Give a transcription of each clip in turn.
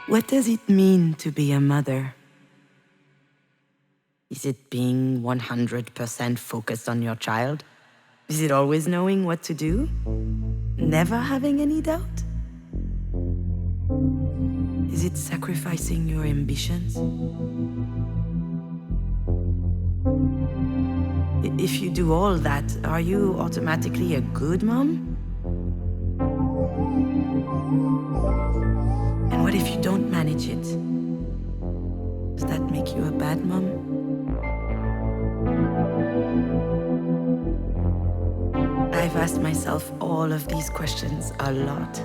What does it mean to be a mother? Is it being 100% focused on your child? Is it always knowing what to do? Never having any doubt? Is it sacrificing your ambitions? If you do all that, are you automatically a good mom? And what if you don't manage it? Does that make you a bad mom? I've asked myself all of these questions a lot.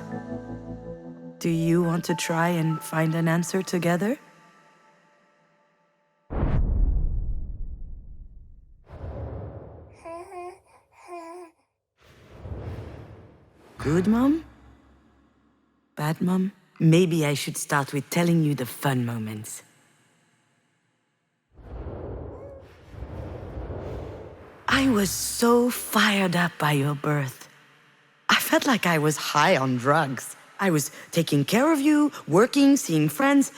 Do you want to try and find an answer together? Good mom? Bad mom? Maybe I should start with telling you the fun moments. I was so fired up by your birth. I felt like I was high on drugs. I was taking care of you, working, seeing friends.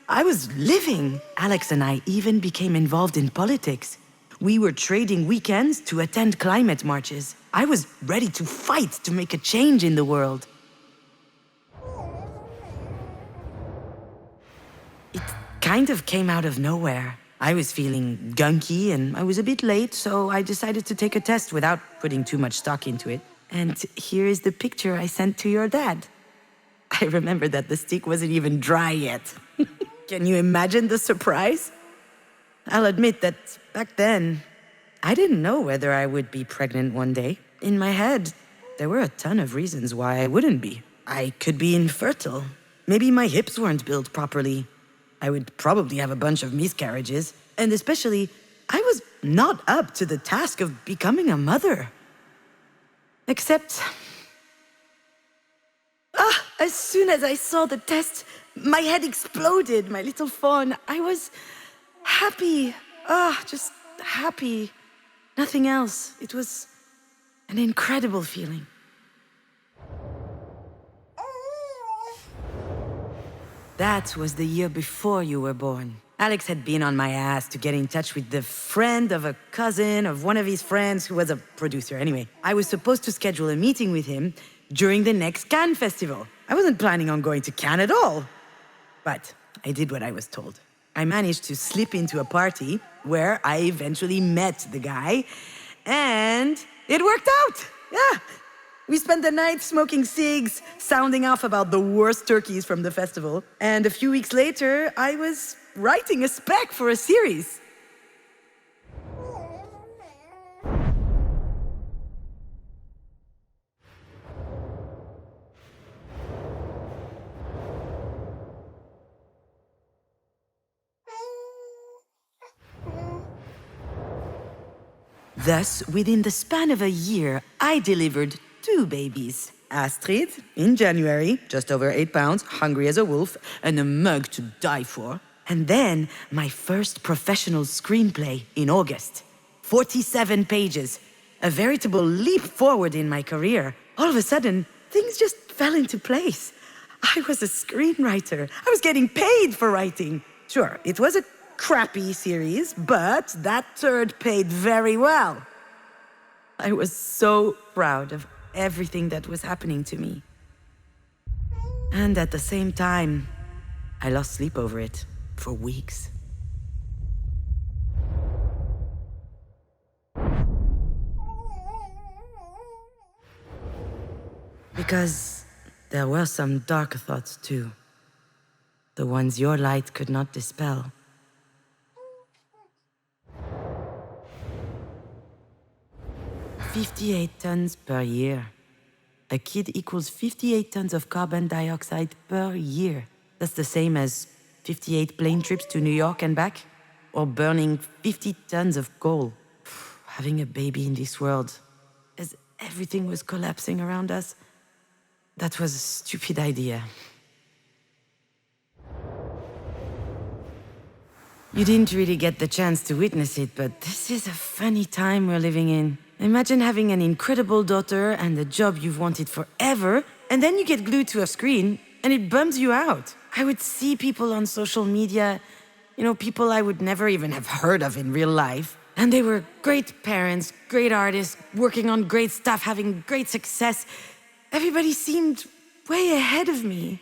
I was living. Alex and I even became involved in politics. We were trading weekends to attend climate marches. I was ready to fight to make a change in the world. It kind of came out of nowhere. I was feeling gunky and I was a bit late, so I decided to take a test without putting too much stock into it. And here is the picture I sent to your dad. I remember that the stick wasn't even dry yet. Can you imagine the surprise? I'll admit that back then, I didn't know whether I would be pregnant one day. In my head, there were a ton of reasons why I wouldn't be. I could be infertile. Maybe my hips weren't built properly. I would probably have a bunch of miscarriages. And especially, I was not up to the task of becoming a mother. Except... as soon as I saw the test, my head exploded, my little fawn. I was happy. Just happy. Nothing else. It was an incredible feeling. That was the year before you were born. Alex had been on my ass to get in touch with the friend of a cousin of one of his friends who was a producer. Anyway, I was supposed to schedule a meeting with him during the next Cannes festival. I wasn't planning on going to Cannes at all. But I did what I was told. I managed to slip into a party where I eventually met the guy, and it worked out. Yeah. We spent the night smoking cigs, sounding off about the worst turkeys from the festival. And a few weeks later, I was writing a spec for a series. Thus, within the span of a year, I delivered 2 babies. Astrid, in January, just over 8 pounds, hungry as a wolf, and a mug to die for. And then, my first professional screenplay in August. 47 pages. A veritable leap forward in my career. All of a sudden, things just fell into place. I was a screenwriter. I was getting paid for writing. Sure, it was a crappy series, but that third paid very well. I was so proud of everything that was happening to me. And at the same time, I lost sleep over it for weeks. Because there were some dark thoughts too. The ones your light could not dispel. 58 tons per year. A kid equals 58 tons of carbon dioxide per year. That's the same as 58 plane trips to New York and back, or burning 50 tons of coal. Having a baby in this world, as everything was collapsing around us, that was a stupid idea. You didn't really get the chance to witness it, but this is a funny time we're living in. Imagine having an incredible daughter and a job you've wanted forever, and then you get glued to a screen, and it bums you out. I would see people on social media, people I would never even have heard of in real life. And they were great parents, great artists, working on great stuff, having great success. Everybody seemed way ahead of me.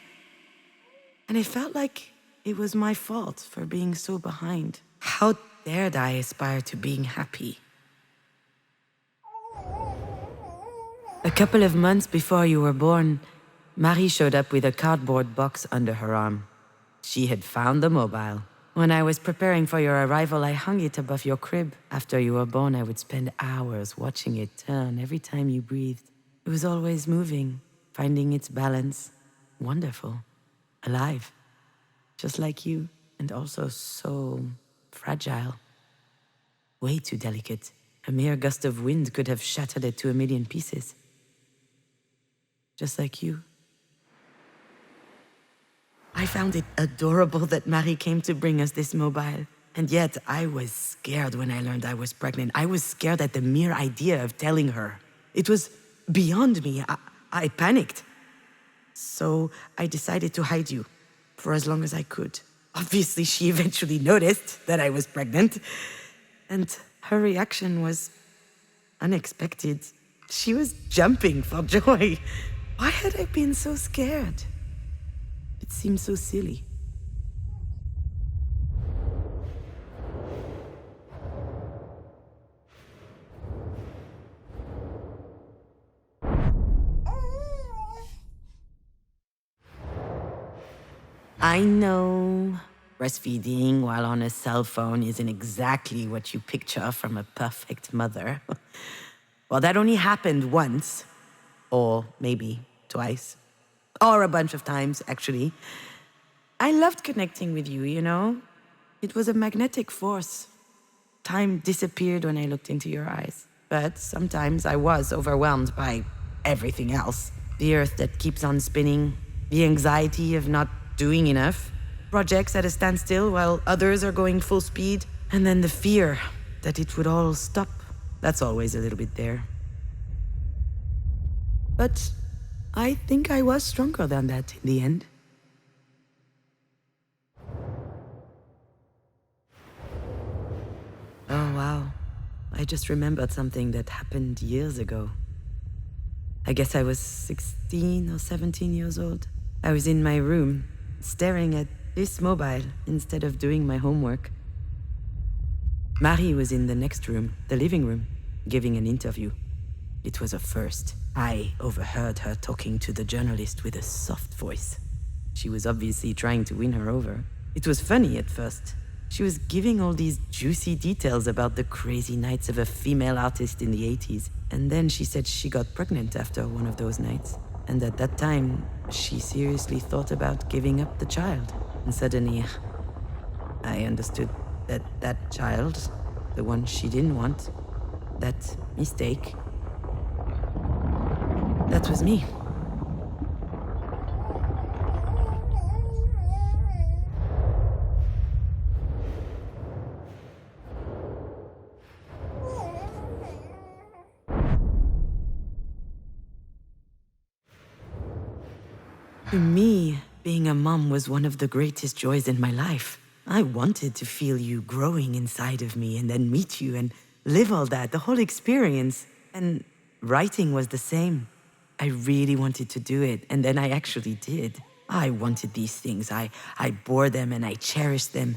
And it felt like it was my fault for being so behind. How dared I aspire to being happy? A couple of months before you were born, Marie showed up with a cardboard box under her arm. She had found the mobile. When I was preparing for your arrival, I hung it above your crib. After you were born, I would spend hours watching it turn every time you breathed. It was always moving, finding its balance. Wonderful. Alive. Just like you, and also so fragile. Way too delicate. A mere gust of wind could have shattered it to a million pieces. Just like you. I found it adorable that Marie came to bring us this mobile. And yet, I was scared when I learned I was pregnant. I was scared at the mere idea of telling her. It was beyond me. I panicked. So I decided to hide you for as long as I could. Obviously, she eventually noticed that I was pregnant. And her reaction was unexpected. She was jumping for joy. Why had I been so scared? It seemed so silly. I know breastfeeding while on a cell phone isn't exactly what you picture from a perfect mother. Well, that only happened once, or maybe twice. Or a bunch of times, actually. I loved connecting with you, It was a magnetic force. Time disappeared when I looked into your eyes. But sometimes I was overwhelmed by everything else. The earth that keeps on spinning, the anxiety of not doing enough, projects at a standstill while others are going full speed, and then the fear that it would all stop. That's always a little bit there. But I think I was stronger than that in the end. Oh, wow. I just remembered something that happened years ago. I guess I was 16 or 17 years old. I was in my room, staring at this mobile instead of doing my homework. Marie was in the next room, the living room, giving an interview. It was a first. I overheard her talking to the journalist with a soft voice. She was obviously trying to win her over. It was funny at first. She was giving all these juicy details about the crazy nights of a female artist in the 80s. And then she said she got pregnant after one of those nights. And at that time, she seriously thought about giving up the child. And suddenly, I understood that that child, the one she didn't want, that mistake, that was me. To me, being a mom was one of the greatest joys in my life. I wanted to feel you growing inside of me and then meet you and live all that, the whole experience. And writing was the same. I really wanted to do it, and then I actually did. I wanted these things. I bore them and I cherished them.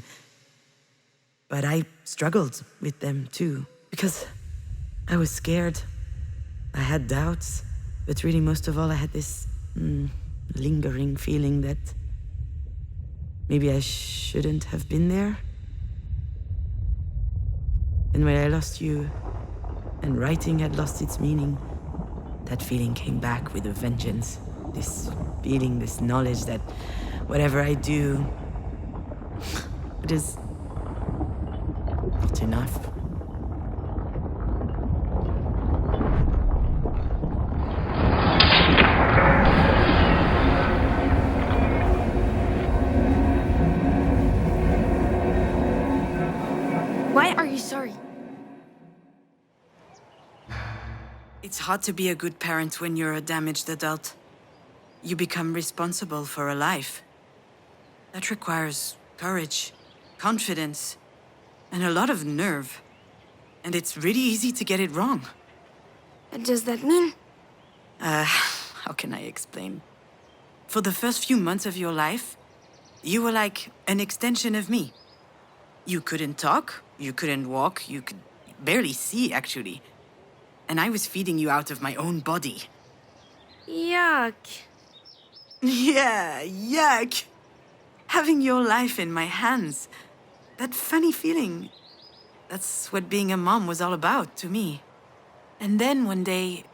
But I struggled with them too, because I was scared. I had doubts, but really most of all I had this lingering feeling that maybe I shouldn't have been there. And when I lost you, and writing had lost its meaning, that feeling came back with a vengeance. This feeling, this knowledge that whatever I do, it is not enough. Why are you sorry? It's hard to be a good parent when you're a damaged adult. You become responsible for a life. That requires courage, confidence, and a lot of nerve. And it's really easy to get it wrong. What does that mean? How can I explain? For the first few months of your life, you were like an extension of me. You couldn't talk, you couldn't walk, you could barely see, actually. And I was feeding you out of my own body. Yuck. Yeah, yuck! Having your life in my hands. That funny feeling. That's what being a mom was all about to me. And then one day,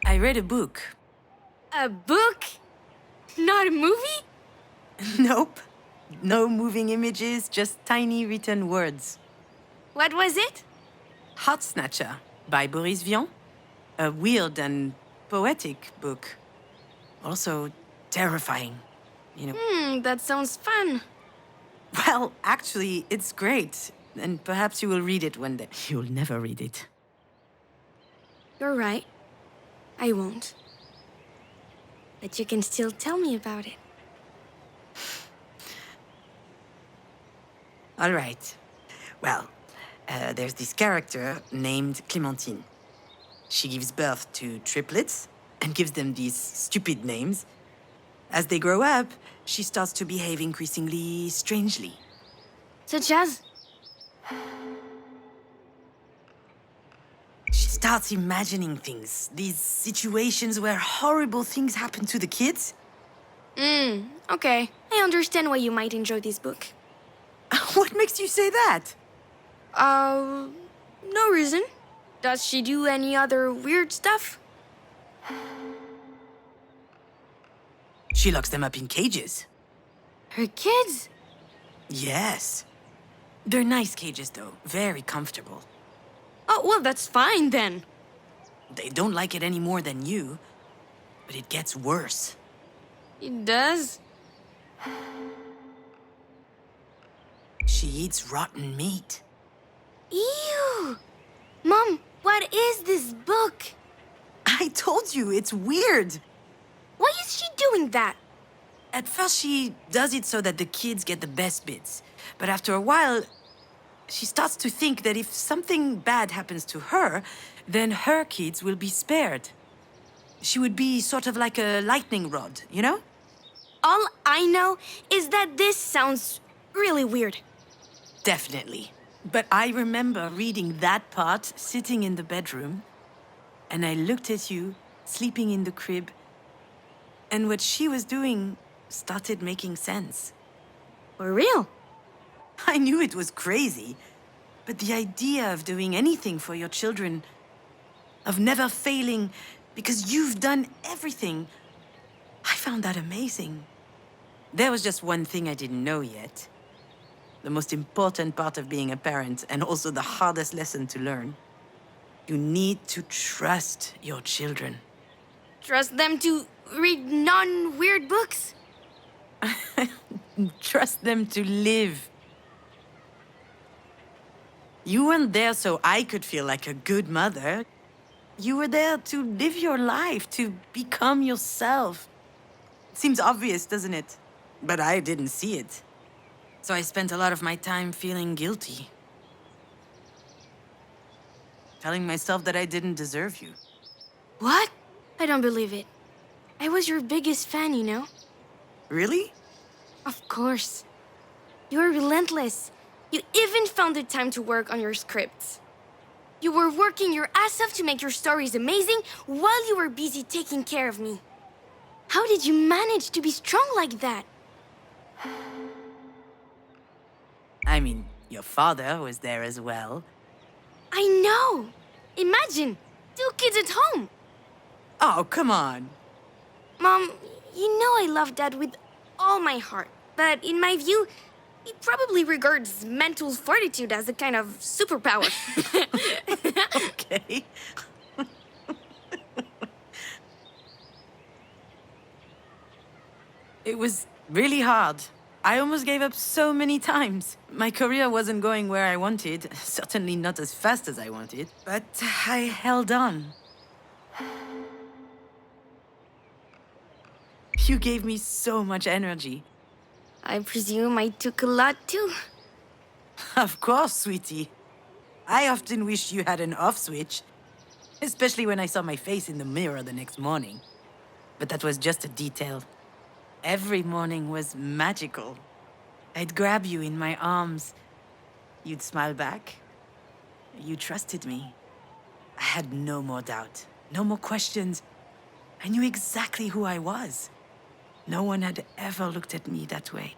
I read a book. A book? Not a movie? Nope. No moving images, just tiny written words. What was it? Heart Snatcher by Boris Vian. A weird and poetic book. Also terrifying, you know. That sounds fun. Well, actually, it's great. And perhaps you will read it one day. You'll never read it. You're right. I won't. But you can still tell me about it. All right. Well, there's this character named Clémentine. She gives birth to triplets and gives them these stupid names. As they grow up, she starts to behave increasingly strangely. Such as? She starts imagining things, these situations where horrible things happen to the kids. Okay. I understand why you might enjoy this book. What makes you say that? No reason. Does she do any other weird stuff? She locks them up in cages. Her kids? Yes. They're nice cages, though. Very comfortable. Oh, well, that's fine then. They don't like it any more than you. But it gets worse. It does? She eats rotten meat. Ew! Mom, what is this book? I told you, it's weird. Why is she doing that? At first, she does it so that the kids get the best bits. But after a while, she starts to think that if something bad happens to her, then her kids will be spared. She would be sort of like a lightning rod, you know? All I know is that this sounds really weird. Definitely. But I remember reading that part, sitting in the bedroom, and I looked at you, sleeping in the crib, and what she was doing started making sense. For real? I knew it was crazy, but the idea of doing anything for your children, of never failing because you've done everything, I found that amazing. There was just one thing I didn't know yet. The most important part of being a parent, and also the hardest lesson to learn. You need to trust your children. Trust them to read non-weird books? Trust them to live. You weren't there so I could feel like a good mother. You were there to live your life, to become yourself. Seems obvious, doesn't it? But I didn't see it. So I spent a lot of my time feeling guilty. Telling myself that I didn't deserve you. What? I don't believe it. I was your biggest fan, you know? Really? Of course. You were relentless. You even found the time to work on your scripts. You were working your ass off to make your stories amazing while you were busy taking care of me. How did you manage to be strong like that? I mean, your father was there as well. I know! Imagine! 2 kids at home! Oh, come on. Mom, you know I love Dad with all my heart. But in my view, he probably regards mental fortitude as a kind of superpower. Okay. It was really hard. I almost gave up so many times. My career wasn't going where I wanted, certainly not as fast as I wanted, but I held on. You gave me so much energy. I presume I took a lot too. Of course, sweetie. I often wish you had an off switch, especially when I saw my face in the mirror the next morning. But that was just a detail. Every morning was magical. I'd grab you in my arms. You'd smile back. You trusted me. I had no more doubt, no more questions. I knew exactly who I was. No one had ever looked at me that way.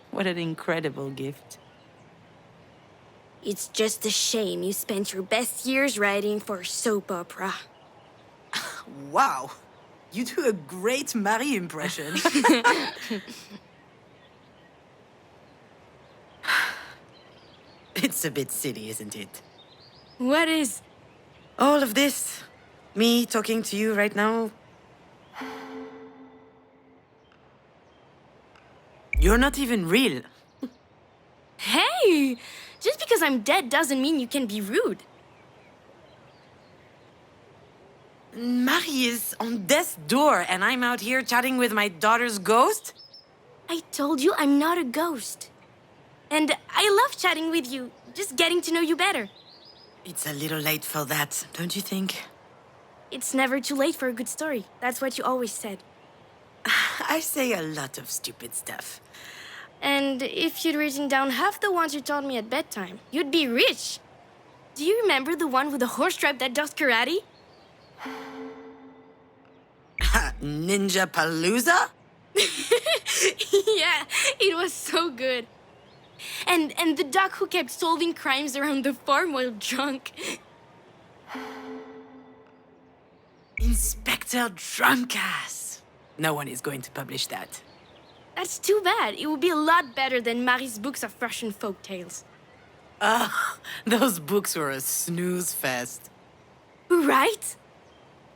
What an incredible gift. It's just a shame you spent your best years writing for a soap opera. Wow! You do a great Marie impression. It's a bit silly, isn't it? What is? All of this. Me talking to you right now. You're not even real. Hey! Just because I'm dead doesn't mean you can be rude. Marie is on death's door and I'm out here chatting with my daughter's ghost? I told you I'm not a ghost. And I love chatting with you, just getting to know you better. It's a little late for that, don't you think? It's never too late for a good story. That's what you always said. I say a lot of stupid stuff. And if you'd written down half the ones you taught me at bedtime, you'd be rich. Do you remember the one with the horse tribe that does karate? Ninja Palooza? Yeah, it was so good. And the duck who kept solving crimes around the farm while drunk. Inspector Drunkass. No one is going to publish that. That's too bad. It would be a lot better than Marie's books of Russian folk tales. Those books were a snooze fest. Right?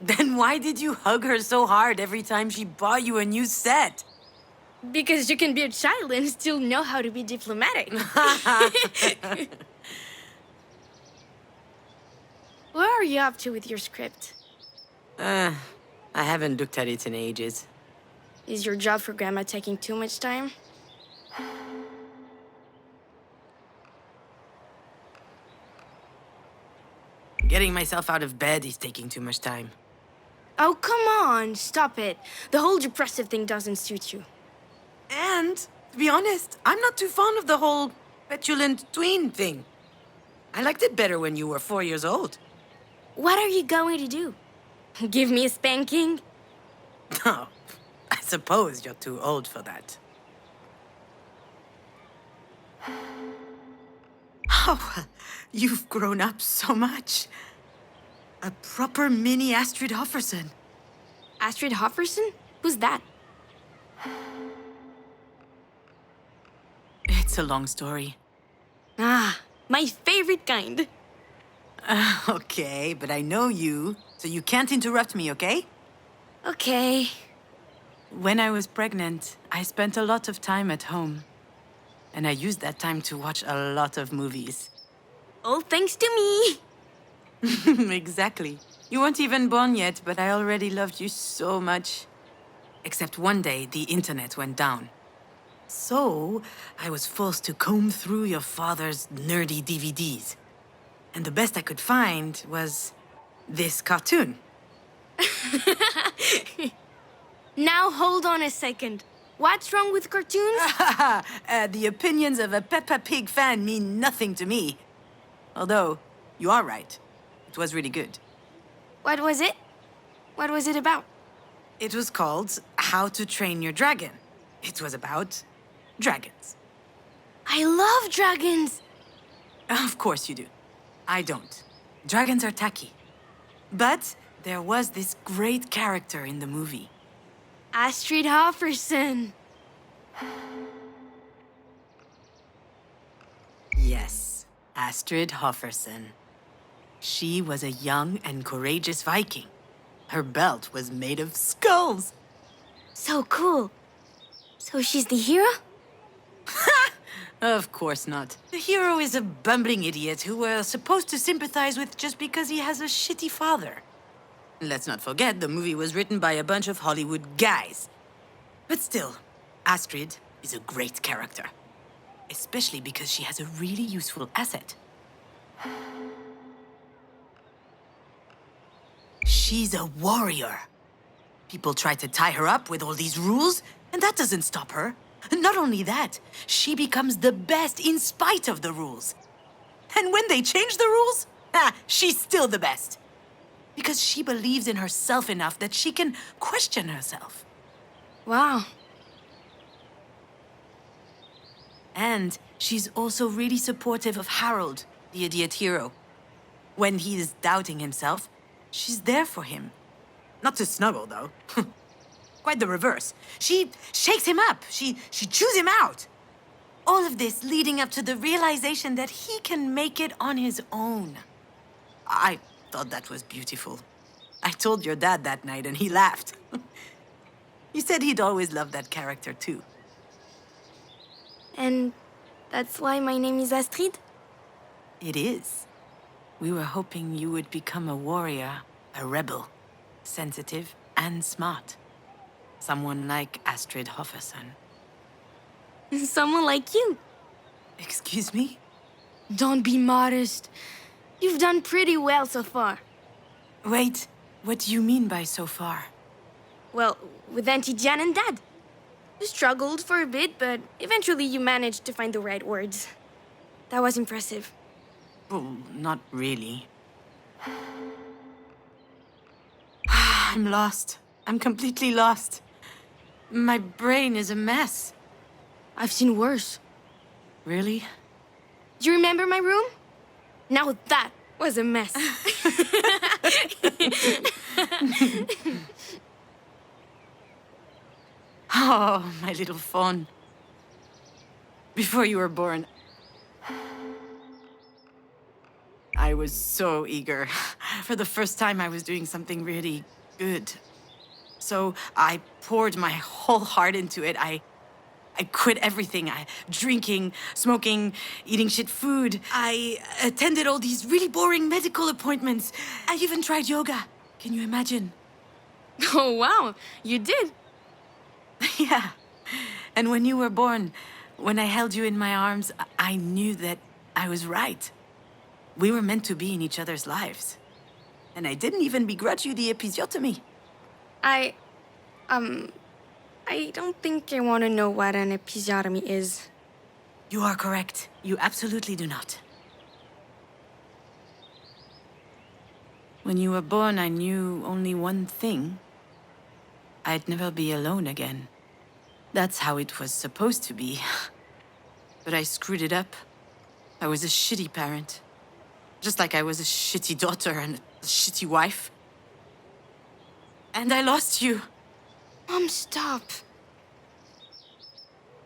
Then why did you hug her so hard every time she bought you a new set? Because you can be a child and still know how to be diplomatic. Where are you up to with your script? I haven't looked at it in ages. Is your job for Grandma taking too much time? Getting myself out of bed is taking too much time. Oh, come on, stop it. The whole depressive thing doesn't suit you. And, to be honest, I'm not too fond of the whole petulant tween thing. I liked it better when you were 4 years old. What are you going to do? Give me a spanking? No, I suppose you're too old for that. Oh, you've grown up so much. A proper mini Astrid Hofferson. Astrid Hofferson? Who's that? It's a long story. Ah, my favorite kind. Okay, but I know you, so you can't interrupt me, okay? Okay. When I was pregnant, I spent a lot of time at home. And I used that time to watch a lot of movies. All thanks to me. Exactly. You weren't even born yet, but I already loved you so much. Except one day, the internet went down. So, I was forced to comb through your father's nerdy DVDs. And the best I could find was this cartoon. Now hold on a second. What's wrong with cartoons? The opinions of a Peppa Pig fan mean nothing to me. Although, you are right. It was really good. What was it? What was it about? It was called How to Train Your Dragon. It was about dragons. I love dragons. Of course you do. I don't. Dragons are tacky. But there was this great character in the movie. Astrid Hofferson. Yes, Astrid Hofferson. She was a young and courageous Viking. Her belt was made of skulls. So cool. So she's the hero? Of course not. The hero is a bumbling idiot who we're supposed to sympathize with just because he has a shitty father. Let's not forget, the movie was written by a bunch of Hollywood guys. But still, Astrid is a great character. Especially because she has a really useful asset. She's a warrior. People try to tie her up with all these rules, and that doesn't stop her. Not only that, she becomes the best in spite of the rules. And when they change the rules, she's still the best. Because she believes in herself enough that she can question herself. Wow. And she's also really supportive of Harold, the idiot hero. When he is doubting himself, she's there for him. Not to snuggle, though. Quite the reverse. She shakes him up. She chews him out. All of this leading up to the realization that he can make it on his own. I thought that was beautiful. I told your dad that night and he laughed. He said he'd always loved that character too. And that's why my name is Astrid? It is. We were hoping you would become a warrior, a rebel, sensitive and smart. Someone like Astrid Hofferson. Someone like you. Excuse me? Don't be modest. You've done pretty well so far. Wait, what do you mean by so far? Well, with Auntie Jan and Dad. You struggled for a bit, but eventually you managed to find the right words. That was impressive. Well, not really. I'm lost. I'm completely lost. My brain is a mess. I've seen worse. Really? Do you remember my room? Now that was a mess. Oh, my little fawn. Before you were born, I was so eager. For the first time, I was doing something really good. So I poured my whole heart into it. I quit everything. Drinking, smoking, eating shit food. I attended all these really boring medical appointments. I even tried yoga. Can you imagine? Oh, wow. You did. Yeah. And when you were born, when I held you in my arms, I knew that I was right. We were meant to be in each other's lives. And I didn't even begrudge you the episiotomy. I don't think I want to know what an episiotomy is. You are correct. You absolutely do not. When you were born, I knew only one thing. I'd never be alone again. That's how it was supposed to be. But I screwed it up. I was a shitty parent. Just like I was a shitty daughter and a shitty wife. And I lost you. Mom, stop.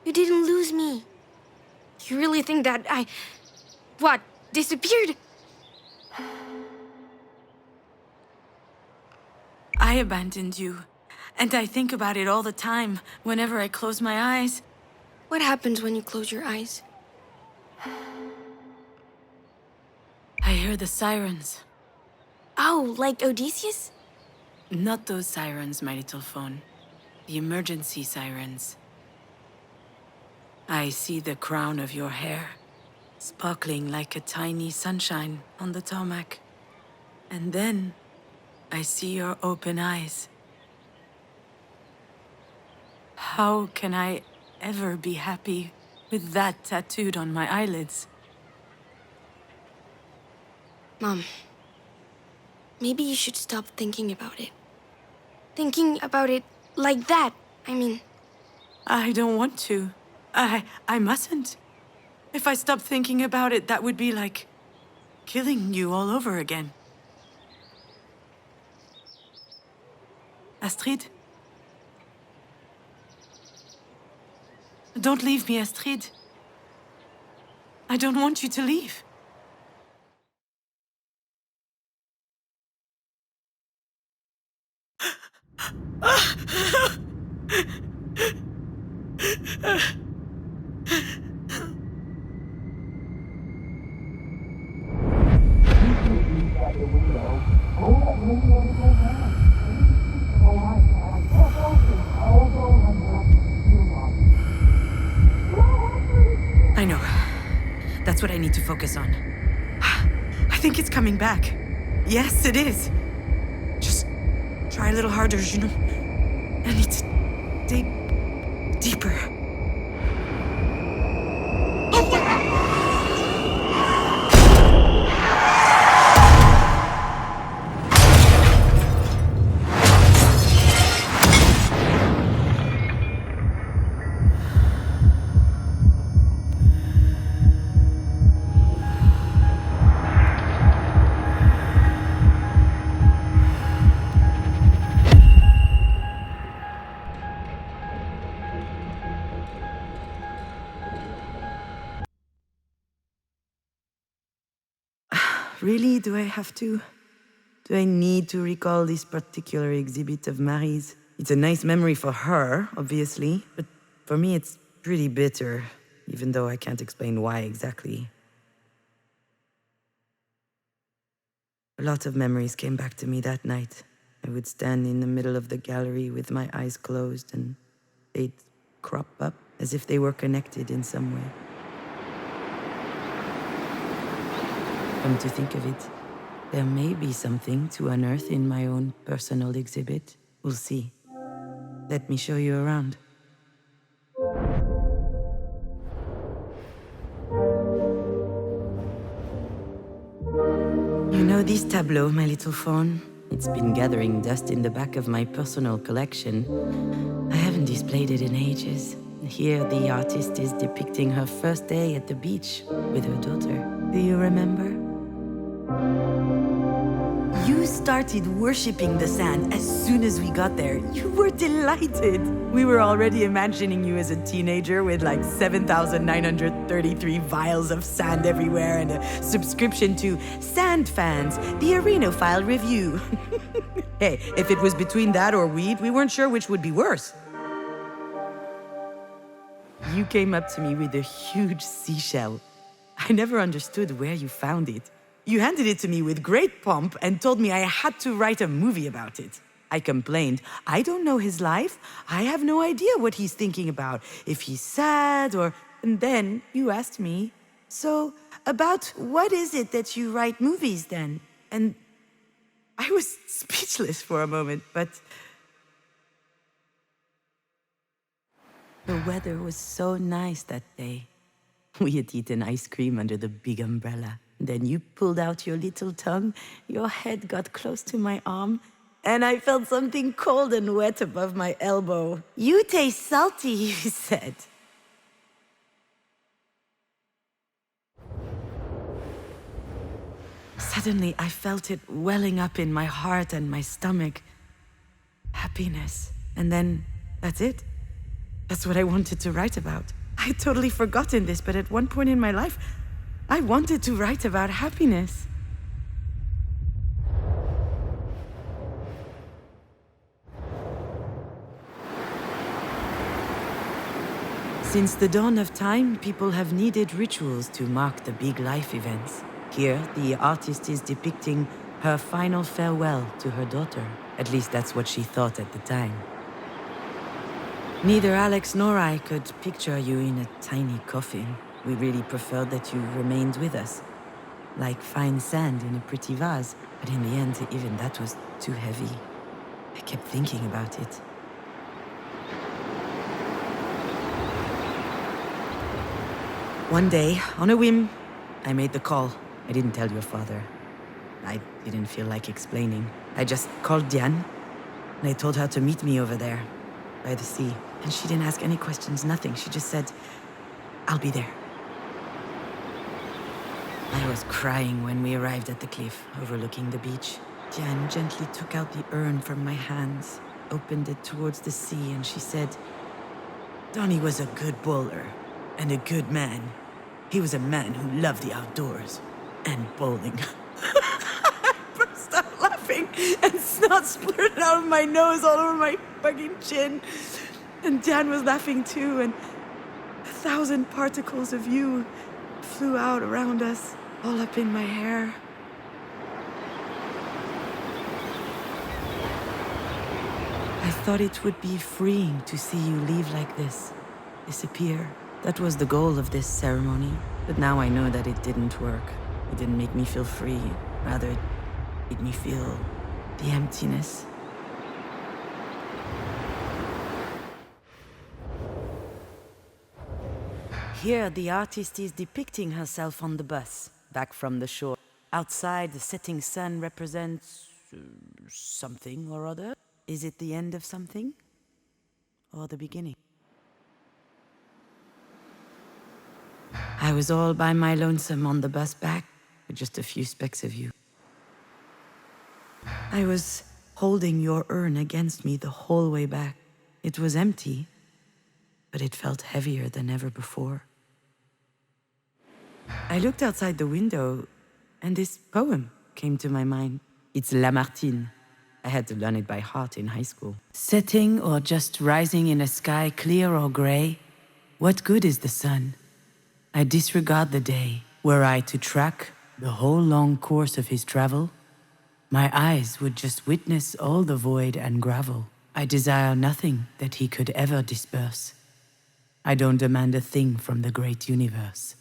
You didn't lose me. You really think that what, disappeared? I abandoned you. And I think about it all the time, whenever I close my eyes. What happens when you close your eyes? I hear the sirens. Oh, like Odysseus? Not those sirens, my little fawn. The emergency sirens. I see the crown of your hair, sparkling like a tiny sunshine on the tarmac. And then, I see your open eyes. How can I ever be happy with that tattooed on my eyelids? Mom, maybe you should stop thinking about it. Thinking about it like that, I mean. I don't want to. I mustn't. If I stopped thinking about it, that would be like killing you all over again. Astrid? Don't leave me, Astrid. I don't want you to leave. That's what I need to focus on. I think it's coming back. Yes, it is. Just try a little harder, you know? I need to dig deeper. Really? Do I have to? Do I need to recall this particular exhibit of Marie's? It's a nice memory for her, obviously, but for me it's pretty bitter, even though I can't explain why exactly. A lot of memories came back to me that night. I would stand in the middle of the gallery with my eyes closed, and they'd crop up as if they were connected in some way. Come to think of it, there may be something to unearth in my own personal exhibit. We'll see. Let me show you around. You know this tableau, my little fawn? It's been gathering dust in the back of my personal collection. I haven't displayed it in ages. Here, the artist is depicting her first day at the beach with her daughter. Do you remember? You started worshipping the sand as soon as we got there. You were delighted. We were already imagining you as a teenager with like 7,933 vials of sand everywhere and a subscription to Sand Fans, the Arenophile Review. Hey, if it was between that or weed, we weren't sure which would be worse. You came up to me with a huge seashell. I never understood where you found it. You handed it to me with great pomp and told me I had to write a movie about it. I complained, I don't know his life. I have no idea what he's thinking about, if he's sad or... And then you asked me, so about what is it that you write movies then? And I was speechless for a moment, but... The weather was so nice that day. We had eaten ice cream under the big umbrella. Then you pulled out your little tongue, your head got close to my arm, and I felt something cold and wet above my elbow. You taste salty, you said. Suddenly, I felt it welling up in my heart and my stomach. Happiness. And then, that's it. That's what I wanted to write about. I'd totally forgotten this, but at one point in my life, I wanted to write about happiness. Since the dawn of time, people have needed rituals to mark the big life events. Here, the artist is depicting her final farewell to her daughter. At least that's what she thought at the time. Neither Alex nor I could picture you in a tiny coffin. We really preferred that you remained with us, like fine sand in a pretty vase. But in the end, even that was too heavy. I kept thinking about it. One day, on a whim, I made the call. I didn't tell your father. I didn't feel like explaining. I just called Diane, and I told her to meet me over there, by the sea. And she didn't ask any questions, nothing. She just said, I'll be there. I was crying when we arrived at the cliff overlooking the beach. Diane gently took out the urn from my hands, opened it towards the sea, and she said, Donnie was a good bowler and a good man. He was a man who loved the outdoors and bowling. I burst out laughing and snot splurted out of my nose all over my fucking chin. And Dan was laughing too, and 1,000 particles of you flew out around us, all up in my hair. I thought it would be freeing to see you leave like this, disappear. That was the goal of this ceremony. But now I know that it didn't work. It didn't make me feel free. Rather, it made me feel the emptiness. Here, the artist is depicting herself on the bus, back from the shore. Outside, the setting sun represents something or other. Is it the end of something? Or the beginning? I was all by my lonesome on the bus back, with just a few specks of you. I was holding your urn against me the whole way back. It was empty, but it felt heavier than ever before. I looked outside the window, and this poem came to my mind. It's Lamartine. I had to learn it by heart in high school. Setting or just rising in a sky clear or gray, what good is the sun? I disregard the day. Were I to track the whole long course of his travel, my eyes would just witness all the void and gravel. I desire nothing that he could ever disperse. I don't demand a thing from the great universe.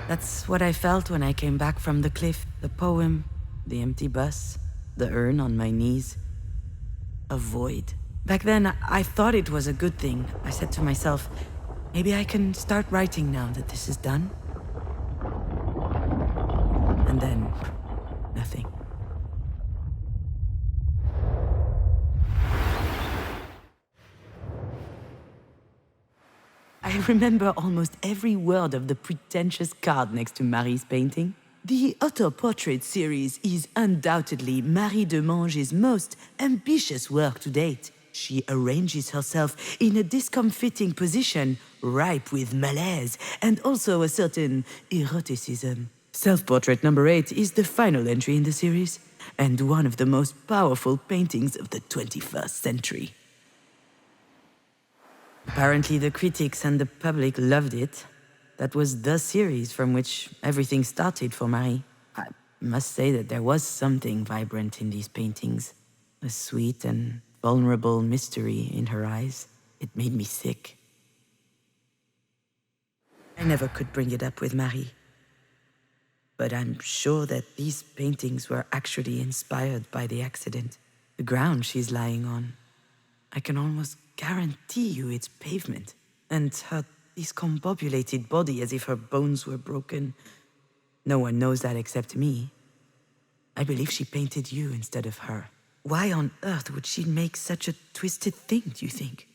That's what I felt when I came back from the cliff. The poem, the empty bus, the urn on my knees. A void. Back then, I thought it was a good thing. I said to myself, maybe I can start writing now that this is done. And then, nothing. I remember almost every word of the pretentious card next to Marie's painting. The auto-portrait series is undoubtedly Marie de Mange's most ambitious work to date. She arranges herself in a discomfiting position, ripe with malaise and also a certain eroticism. Self-portrait number 8 is the final entry in the series, and one of the most powerful paintings of the 21st century. Apparently the critics and the public loved it. That was the series from which everything started for Marie. I must say that there was something vibrant in these paintings. A sweet and vulnerable mystery in her eyes. It made me sick. I never could bring it up with Marie. But I'm sure that these paintings were actually inspired by the accident. The ground she's lying on. I can almost guarantee you it's pavement. And her discombobulated body as if her bones were broken. No one knows that except me. I believe she painted you instead of her. Why on earth would she make such a twisted thing, do you think?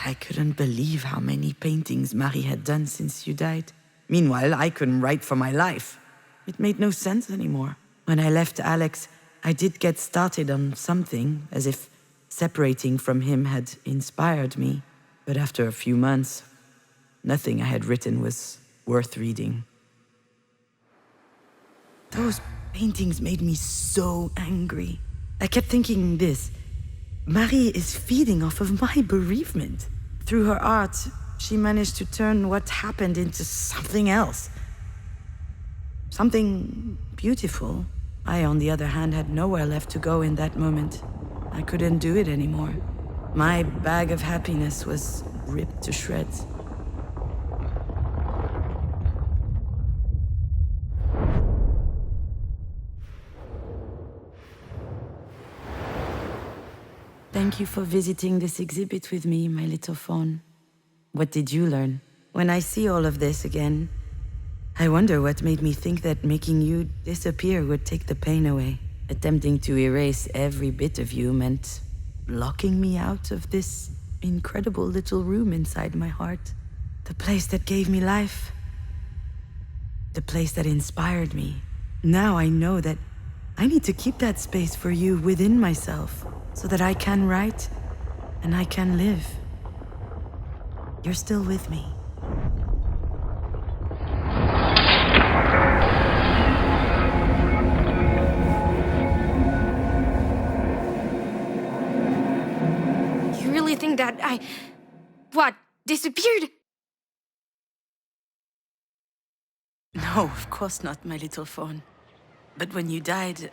I couldn't believe how many paintings Marie had done since you died. Meanwhile, I couldn't write for my life. It made no sense anymore. When I left Alex, I did get started on something, as if separating from him had inspired me. But after a few months, nothing I had written was worth reading. Those paintings made me so angry. I kept thinking this. Marie is feeding off of my bereavement. Through her art, she managed to turn what happened into something else. Something beautiful. I, on the other hand, had nowhere left to go in that moment. I couldn't do it anymore. My bag of happiness was ripped to shreds. Thank you for visiting this exhibit with me, my little fawn. What did you learn? When I see all of this again, I wonder what made me think that making you disappear would take the pain away. Attempting to erase every bit of you meant locking me out of this incredible little room inside my heart. The place that gave me life. The place that inspired me. Now I know that I need to keep that space for you within myself, so that I can write and I can live. You're still with me. You really think that what, disappeared? No, of course not, my little fawn. But when you died,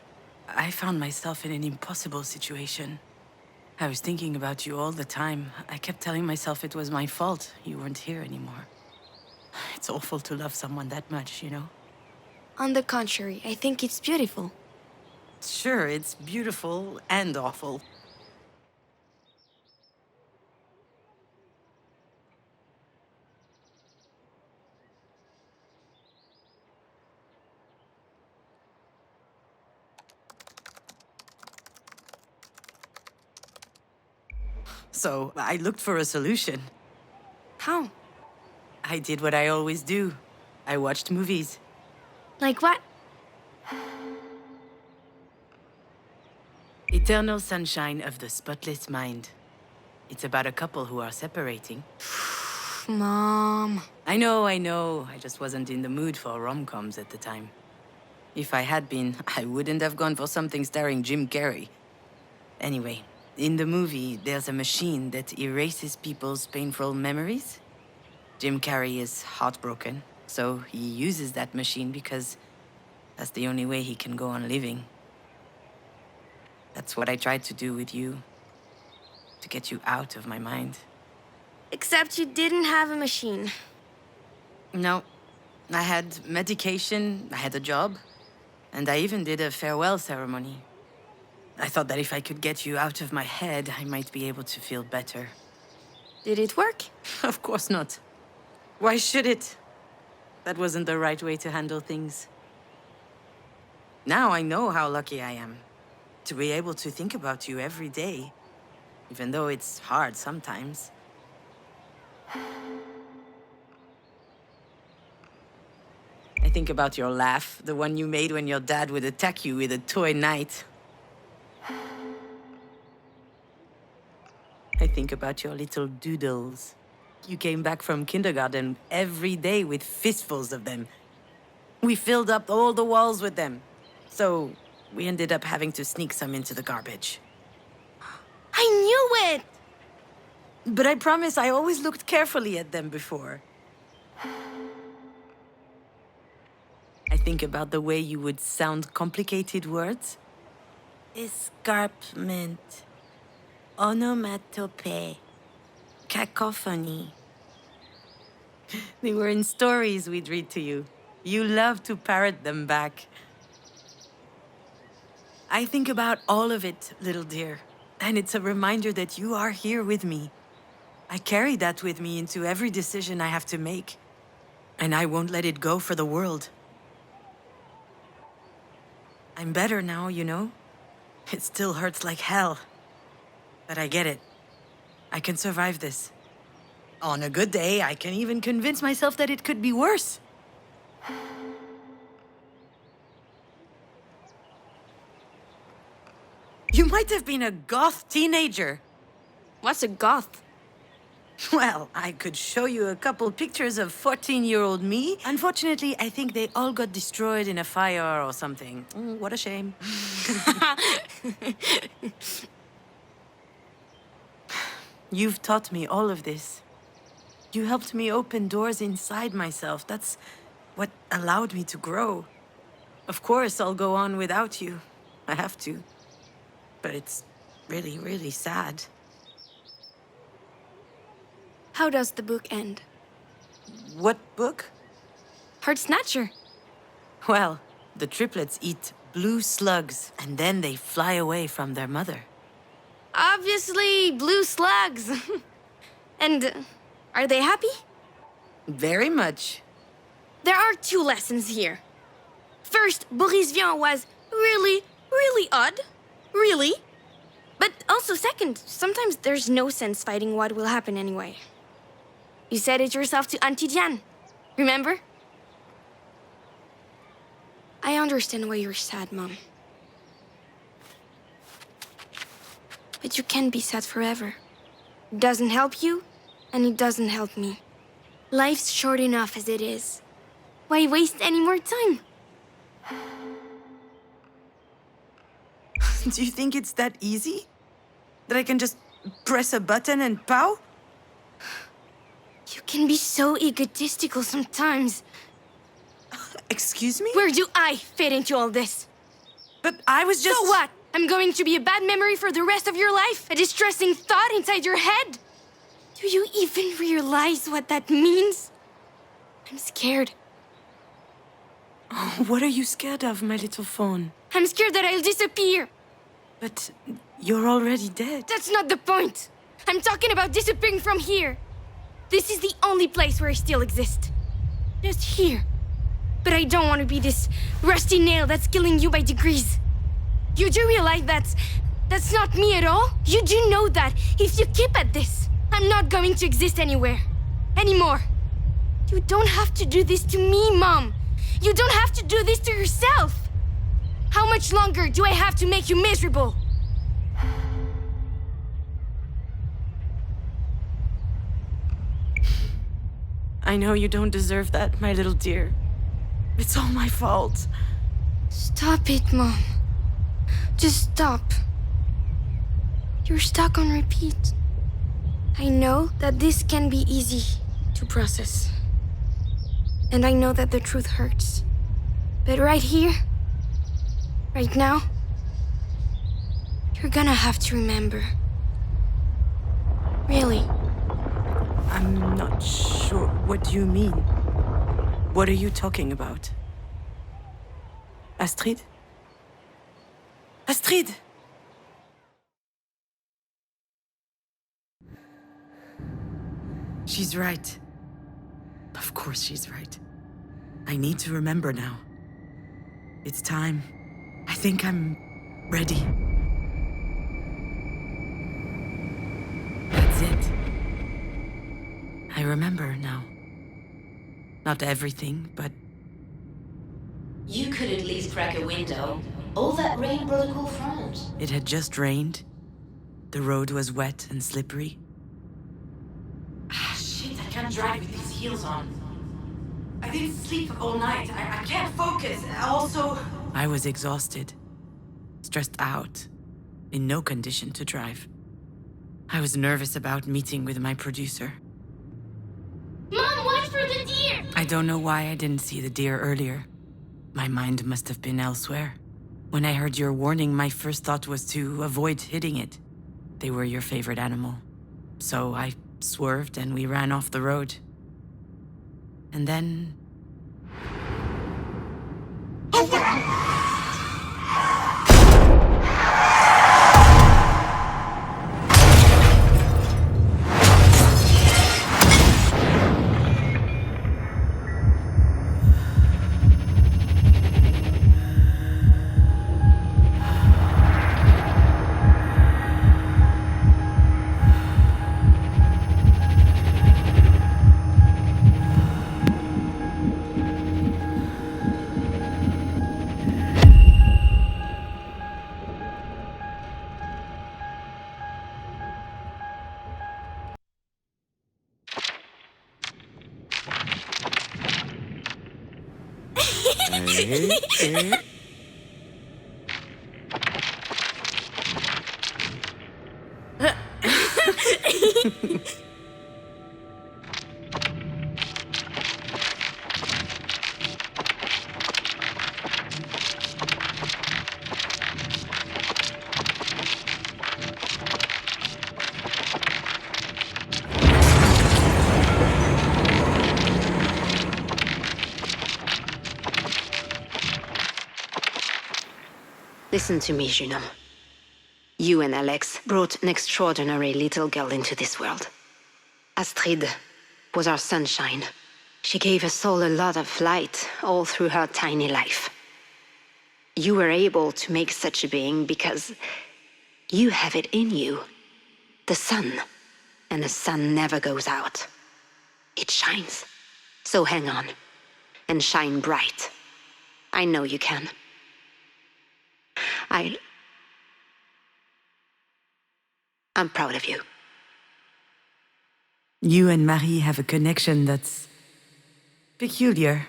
I found myself in an impossible situation. I was thinking about you all the time. I kept telling myself it was my fault you weren't here anymore. It's awful to love someone that much, you know? On the contrary, I think it's beautiful. Sure, it's beautiful and awful. So, I looked for a solution. How? I did what I always do. I watched movies. Like what? Eternal Sunshine of the Spotless Mind. It's about a couple who are separating. Mom. I know. I just wasn't in the mood for rom-coms at the time. If I had been, I wouldn't have gone for something starring Jim Carrey. Anyway, in the movie, there's a machine that erases people's painful memories. Jim Carrey is heartbroken, so he uses that machine because that's the only way he can go on living. That's what I tried to do with you. To get you out of my mind. Except you didn't have a machine. No. I had medication, I had a job, and I even did a farewell ceremony. I thought that if I could get you out of my head, I might be able to feel better. Did it work? Of course not. Why should it? That wasn't the right way to handle things. Now I know how lucky I am. To be able to think about you every day. Even though it's hard sometimes. I think about your laugh, the one you made when your dad would attack you with a toy knight. I think about your little doodles. You came back from kindergarten every day with fistfuls of them. We filled up all the walls with them. So we ended up having to sneak some into the garbage. I knew it! But I promise I always looked carefully at them before. I think about the way you would sound complicated words. Escarpment. Onomatopoeia. Cacophony. They were in stories we'd read to you. You loved to parrot them back. I think about all of it, little dear. And it's a reminder that you are here with me. I carry that with me into every decision I have to make. And I won't let it go for the world. I'm better now, you know? It still hurts like hell. But I get it. I can survive this. On a good day, I can even convince myself that it could be worse. You might have been a goth teenager. What's a goth? Well, I could show you a couple pictures of 14-year-old me. Unfortunately, I think they all got destroyed in a fire or something. What a shame. You've taught me all of this. You helped me open doors inside myself. That's what allowed me to grow. Of course, I'll go on without you. I have to. But it's really, really sad. How does the book end? What book? Heart Snatcher. Well, the triplets eat blue slugs, and then they fly away from their mother. Obviously, blue slugs. And are they happy? Very much. There are two lessons here. First, Boris Vian was really, really odd. Really. But also second, sometimes there's no sense fighting what will happen anyway. You said it yourself to Auntie Diane. Remember? I understand why you're sad, Mom. But you can't be sad forever. It doesn't help you, and it doesn't help me. Life's short enough as it is. Why waste any more time? Do you think it's that easy? That I can just press a button and pow? You can be so egotistical sometimes. Excuse me? Where do I fit into all this? But I was just... So what? I'm going to be a bad memory for the rest of your life? A distressing thought inside your head? Do you even realize what that means? I'm scared. Oh, what are you scared of, my little fawn? I'm scared that I'll disappear. But you're already dead. That's not the point. I'm talking about disappearing from here. This is the only place where I still exist. Just here. But I don't want to be this rusty nail that's killing you by degrees. You do realize that's not me at all? You do know that if you keep at this, I'm not going to exist anywhere. Anymore. You don't have to do this to me, Mom. You don't have to do this to yourself. How much longer do I have to make you miserable? I know you don't deserve that, my little dear. It's all my fault. Stop it, Mom. Just stop. You're stuck on repeat. I know that this can be easy to process. And I know that the truth hurts. But right here, right now, you're gonna have to remember. Really. I'm not sure. What do you mean? What are you talking about? Astrid? Astrid! She's right. Of course she's right. I need to remember now. It's time. I think I'm ready. That's it. I remember now. Not everything, but... You could at least crack a window. All that rain brought a cool front. It had just rained. The road was wet and slippery. Shit, I can't drive with these heels on. I didn't sleep all night. I can't focus. Also... I was exhausted. Stressed out. In no condition to drive. I was nervous about meeting with my producer. Mom, watch for the deer! I don't know why I didn't see the deer earlier. My mind must have been elsewhere. When I heard your warning, my first thought was to avoid hitting it. They were your favorite animal. So I swerved and we ran off the road. And then... Listen to me, Juno. You and Alex brought an extraordinary little girl into this world. Astrid was our sunshine. She gave us all a lot of light all through her tiny life. You were able to make such a being because you have it in you. The sun. And the sun never goes out. It shines. So hang on. And shine bright. I know you can. I'm proud of you. You and Marie have a connection that's... peculiar.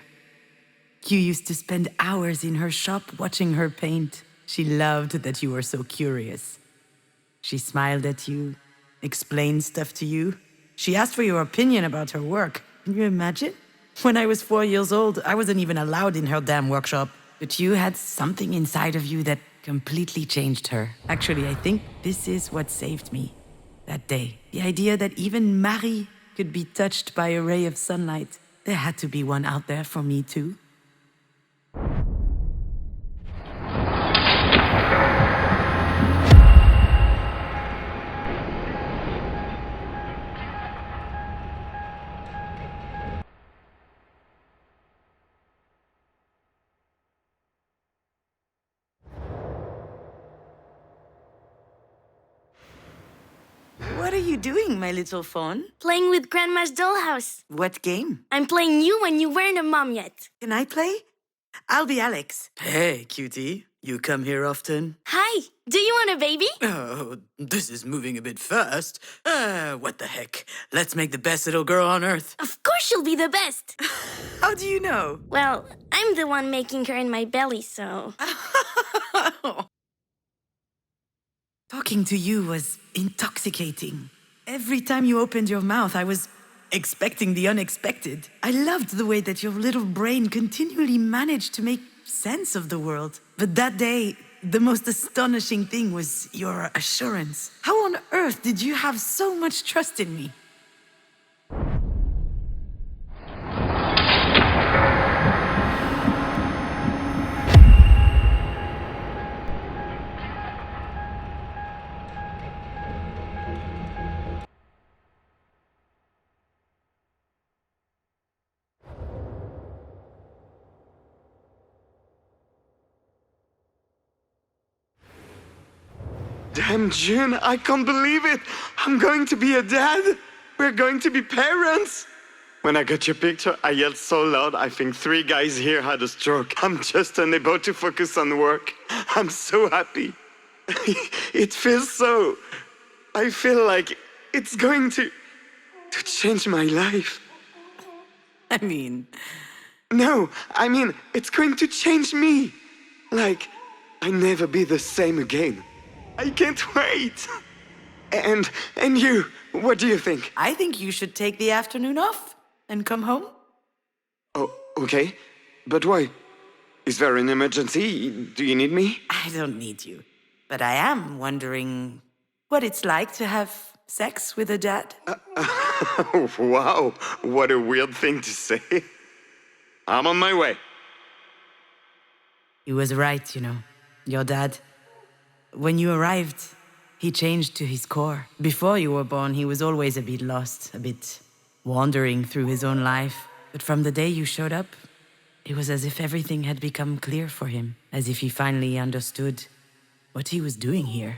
You used to spend hours in her shop watching her paint. She loved that you were so curious. She smiled at you, explained stuff to you. She asked for your opinion about her work. Can you imagine? When I was 4 years old, I wasn't even allowed in her damn workshop. But you had something inside of you that completely changed her. Actually, I think this is what saved me that day. The idea that even Marie could be touched by a ray of sunlight. There had to be one out there for me too. What are you doing, my little fawn? Playing with Grandma's dollhouse. What game? I'm playing you when you weren't a mom yet. Can I play? I'll be Alex. Hey, cutie. You come here often? Hi, do you want a baby? Oh, this is moving a bit fast. What the heck? Let's make the best little girl on earth. Of course she'll be the best. How do you know? Well, I'm the one making her in my belly, so... Talking to you was intoxicating. Every time you opened your mouth, I was expecting the unexpected. I loved the way that your little brain continually managed to make sense of the world. But that day, the most astonishing thing was your assurance. How on earth did you have so much trust in me? Damn, June, I can't believe it. I'm going to be a dad. We're going to be parents. When I got your picture, I yelled so loud, I think 3 guys here had a stroke. I'm just unable to focus on work. I'm so happy. It feels so... I feel like it's going to change my life. I mean... No, I mean, it's going to change me. Like, I'll never be the same again. I can't wait. And you, what do you think? I think you should take the afternoon off and come home. Oh, okay. But why? Is there an emergency? Do you need me? I don't need you. But I am wondering what it's like to have sex with a dad. Wow, what a weird thing to say. I'm on my way. He was right, you know. Your dad. When you arrived, he changed to his core. Before you were born, he was always a bit lost, a bit wandering through his own life. But from the day you showed up, it was as if everything had become clear for him, as if he finally understood what he was doing here.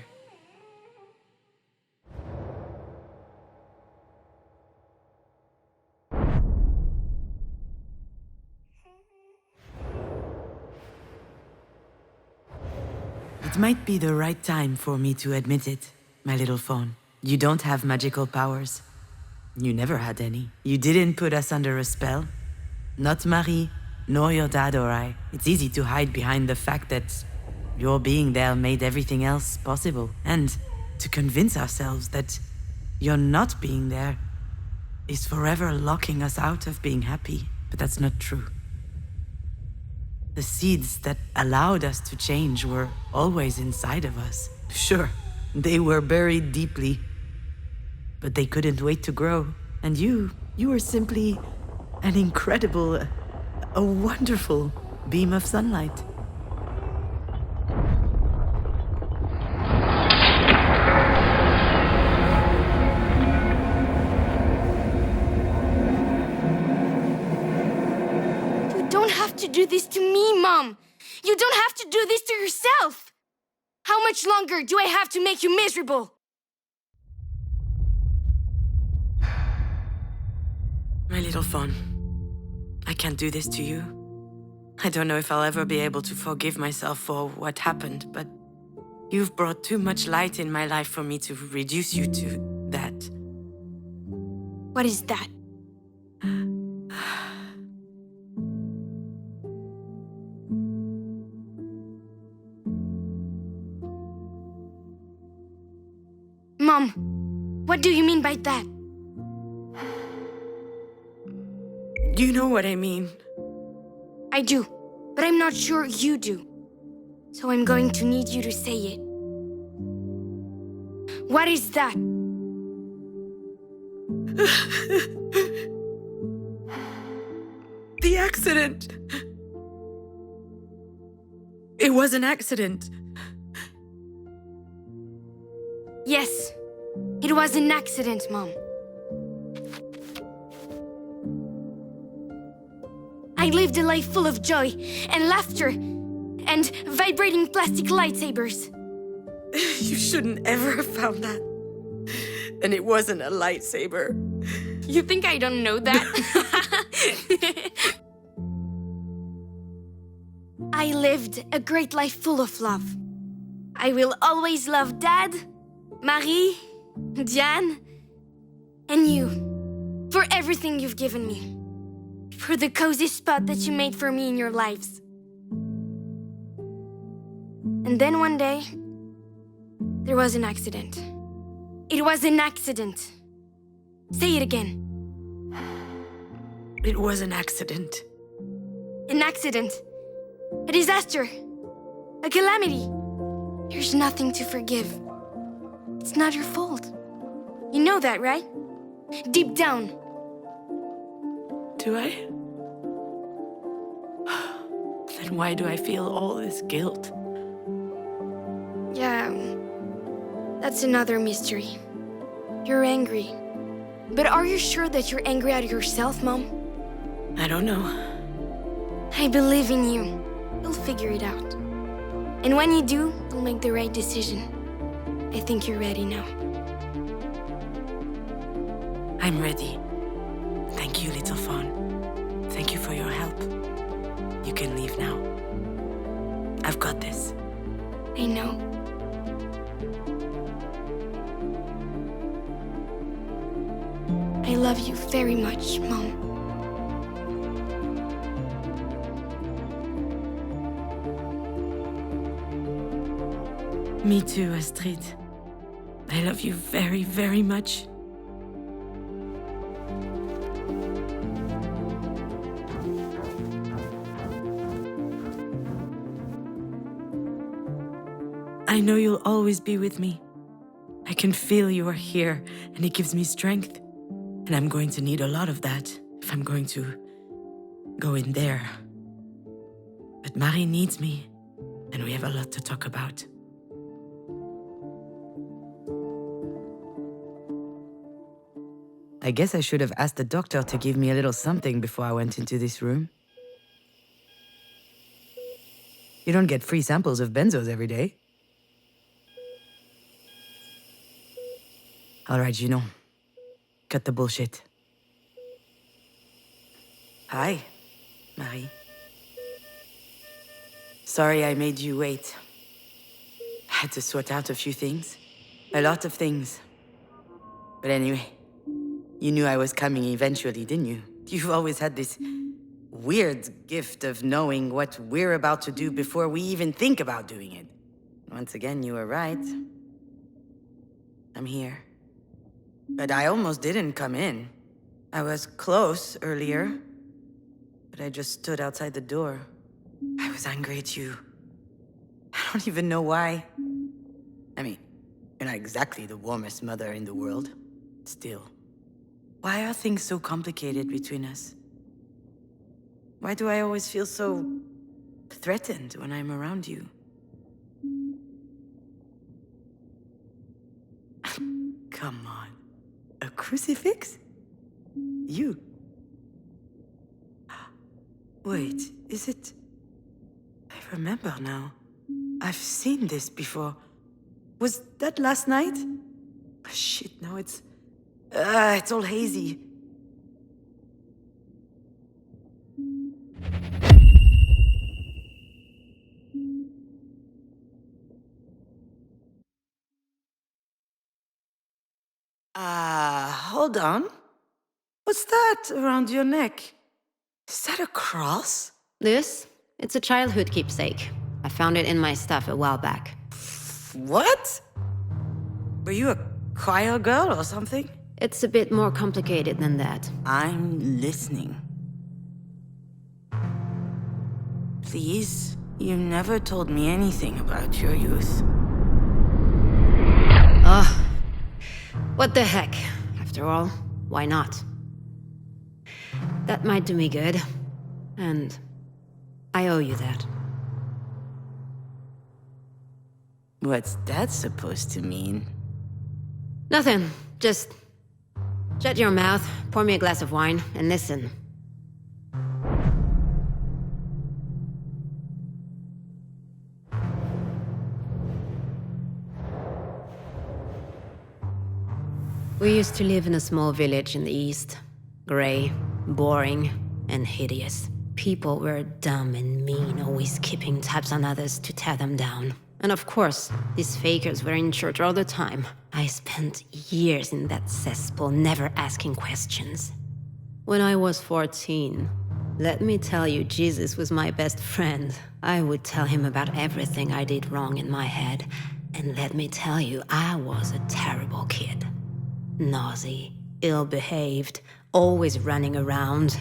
It might be the right time for me to admit it, my little fawn. You don't have magical powers. You never had any. You didn't put us under a spell. Not Marie, nor your dad or I. It's easy to hide behind the fact that your being there made everything else possible. And to convince ourselves that your not being there is forever locking us out of being happy. But that's not true. The seeds that allowed us to change were always inside of us. Sure, they were buried deeply, but they couldn't wait to grow. And you were simply an incredible, a wonderful beam of sunlight. To do this to me, Mom. You don't have to do this to yourself. How much longer do I have to make you miserable? My little fawn, I can't do this to you. I don't know if I'll ever be able to forgive myself for what happened, but you've brought too much light in my life for me to reduce you to that. What is that? Mom, what do you mean by that? You know what I mean. I do, but I'm not sure you do. So I'm going to need you to say it. What is that? The accident! It was an accident. Yes, it was an accident, Mom. I lived a life full of joy and laughter and vibrating plastic lightsabers. You shouldn't ever have found that. And it wasn't a lightsaber. You think I don't know that? I lived a great life full of love. I will always love Dad, Marie, Diane, and you for everything you've given me. For the cozy spot that you made for me in your lives. And then one day, there was an accident. It was an accident. Say it again. It was an accident. An accident. A disaster. A calamity. There's nothing to forgive. It's not your fault. You know that, right? Deep down. Do I? Then why do I feel all this guilt? Yeah, that's another mystery. You're angry. But are you sure that you're angry at yourself, Mom? I don't know. I believe in you. You'll figure it out. And when you do, you'll make the right decision. I think you're ready now. I'm ready. Thank you, little fawn. Thank you for your help. You can leave now. I've got this. I know. I love you very much, Mom. Me too, Astrid. I love you very, very much. I know you'll always be with me. I can feel you are here, and it gives me strength. And I'm going to need a lot of that if I'm going to go in there. But Marie needs me, and we have a lot to talk about. I guess I should have asked the doctor to give me a little something before I went into this room. You don't get free samples of benzos every day. All right, Juno. Cut the bullshit. Hi, Marie. Sorry I made you wait. I had to sort out a few things. A lot of things. But anyway, you knew I was coming eventually, didn't you? You've always had this weird gift of knowing what we're about to do before we even think about doing it. Once again, you were right. I'm here. But I almost didn't come in. I was close earlier, but I just stood outside the door. I was angry at you. I don't even know why. I mean, you're not exactly the warmest mother in the world. Still, why are things so complicated between us? Why do I always feel so threatened when I'm around you? Come on. A crucifix? You? Wait, is it... I remember now. I've seen this before. Was that last night? Oh, shit, now it's all hazy. Hold on. What's that around your neck? Is that a cross? This? It's a childhood keepsake. I found it in my stuff a while back. What? Were you a choir girl or something? It's a bit more complicated than that. I'm listening. Please, You never told me anything about your youth. What the heck? After all, why not? That might do me good, and I owe you that. What's that supposed to mean? Nothing. Just shut your mouth, pour me a glass of wine, and listen. We used to live in a small village in the east. Grey, boring, and hideous. People were dumb and mean, always keeping tabs on others to tear them down. And of course, these fakers were in church all the time. I spent years in that cesspool, never asking questions. When I was 14, let me tell you, Jesus was my best friend. I would tell him about everything I did wrong in my head. And let me tell you, I was a terrible kid. Nosy, ill-behaved, always running around.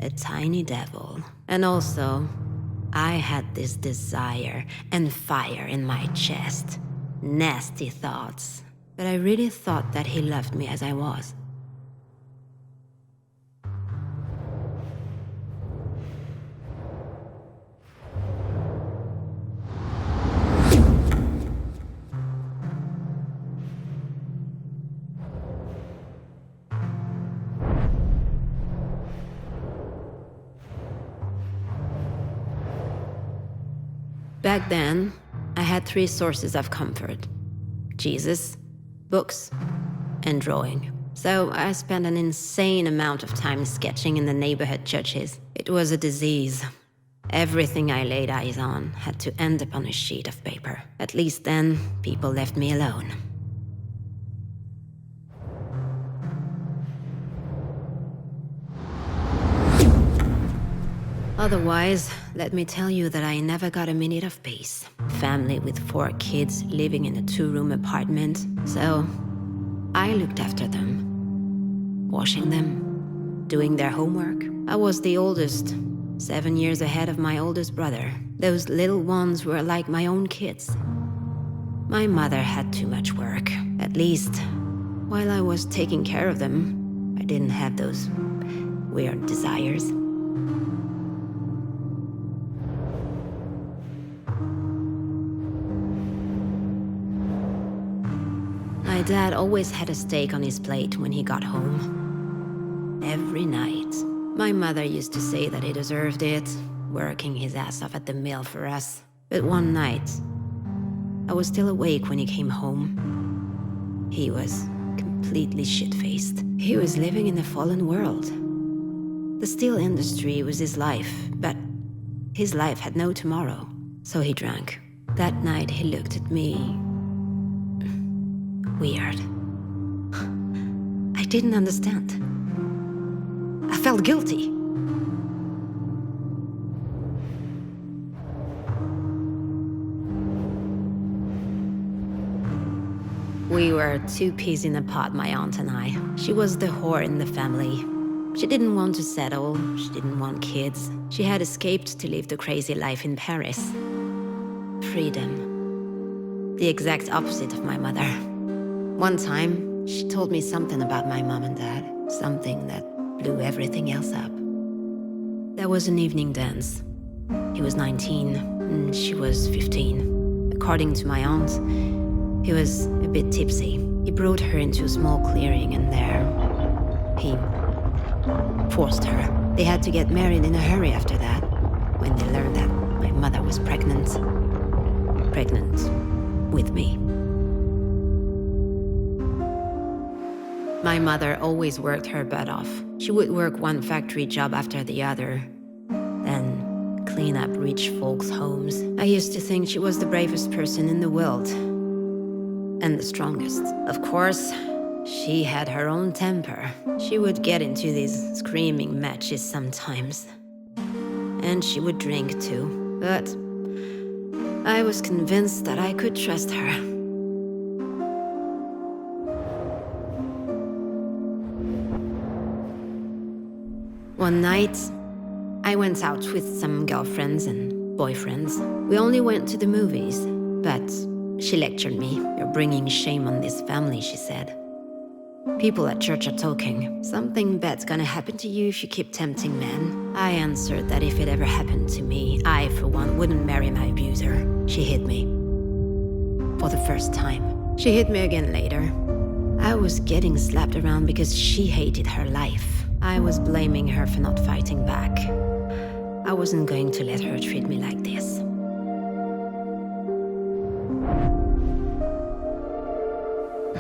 A tiny devil. And also, I had this desire and fire in my chest. Nasty thoughts. But I really thought that he loved me as I was. Back then, I had 3 sources of comfort. Jesus, books, and drawing. So I spent an insane amount of time sketching in the neighborhood churches. It was a disease. Everything I laid eyes on had to end up on a sheet of paper. At least then, people left me alone. Otherwise, let me tell you that I never got a minute of peace. Family with 4 kids living in a 2-room apartment, so I looked after them. Washing them, doing their homework. I was the oldest, 7 years ahead of my oldest brother. Those little ones were like my own kids. My mother had too much work. At least, while I was taking care of them, I didn't have those weird desires. My dad always had a steak on his plate when he got home. Every night. My mother used to say that he deserved it, working his ass off at the mill for us. But one night, I was still awake when he came home. He was completely shit-faced. He was living in a fallen world. The steel industry was his life, but his life had no tomorrow. So he drank. That night he looked at me weird. I didn't understand. I felt guilty. We were 2 peas in a pod, my aunt and I. She was the whore in the family. She didn't want to settle, she didn't want kids. She had escaped to live the crazy life in Paris. Freedom. The exact opposite of my mother. One time, she told me something about my mom and dad. Something that blew everything else up. There was an evening dance. He was 19, and she was 15. According to my aunt, he was a bit tipsy. He brought her into a small clearing, and there, he forced her. They had to get married in a hurry after that, when they learned that my mother was pregnant. Pregnant with me. My mother always worked her butt off. She would work one factory job after the other, then clean up rich folks' homes. I used to think she was the bravest person in the world. And the strongest. Of course, she had her own temper. She would get into these screaming matches sometimes. And she would drink too. But I was convinced that I could trust her. One night, I went out with some girlfriends and boyfriends. We only went to the movies, but she lectured me. "You're bringing shame on this family," she said. "People at church are talking. Something bad's gonna happen to you if you keep tempting men." I answered that if it ever happened to me, I, for one, wouldn't marry my abuser. She hit me. For the first time. She hit me again later. I was getting slapped around because she hated her life. I was blaming her for not fighting back. I wasn't going to let her treat me like this.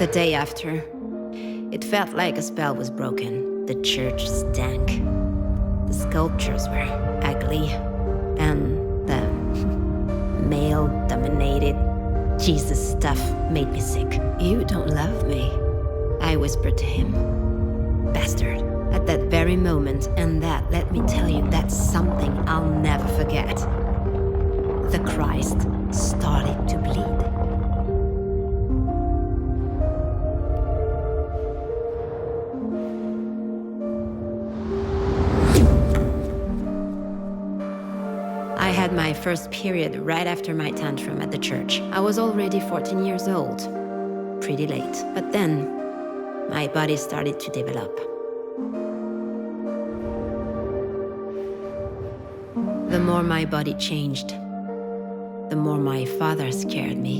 The day after, it felt like a spell was broken. The church stank. The sculptures were ugly. And the male-dominated Jesus stuff made me sick. "You don't love me," I whispered to him. Bastard. At that very moment, and that, let me tell you, that's something I'll never forget. The Christ started to bleed. I had my first period right after my tantrum at the church. I was already 14 years old. Pretty late. But then, my body started to develop. The more my body changed, the more my father scared me.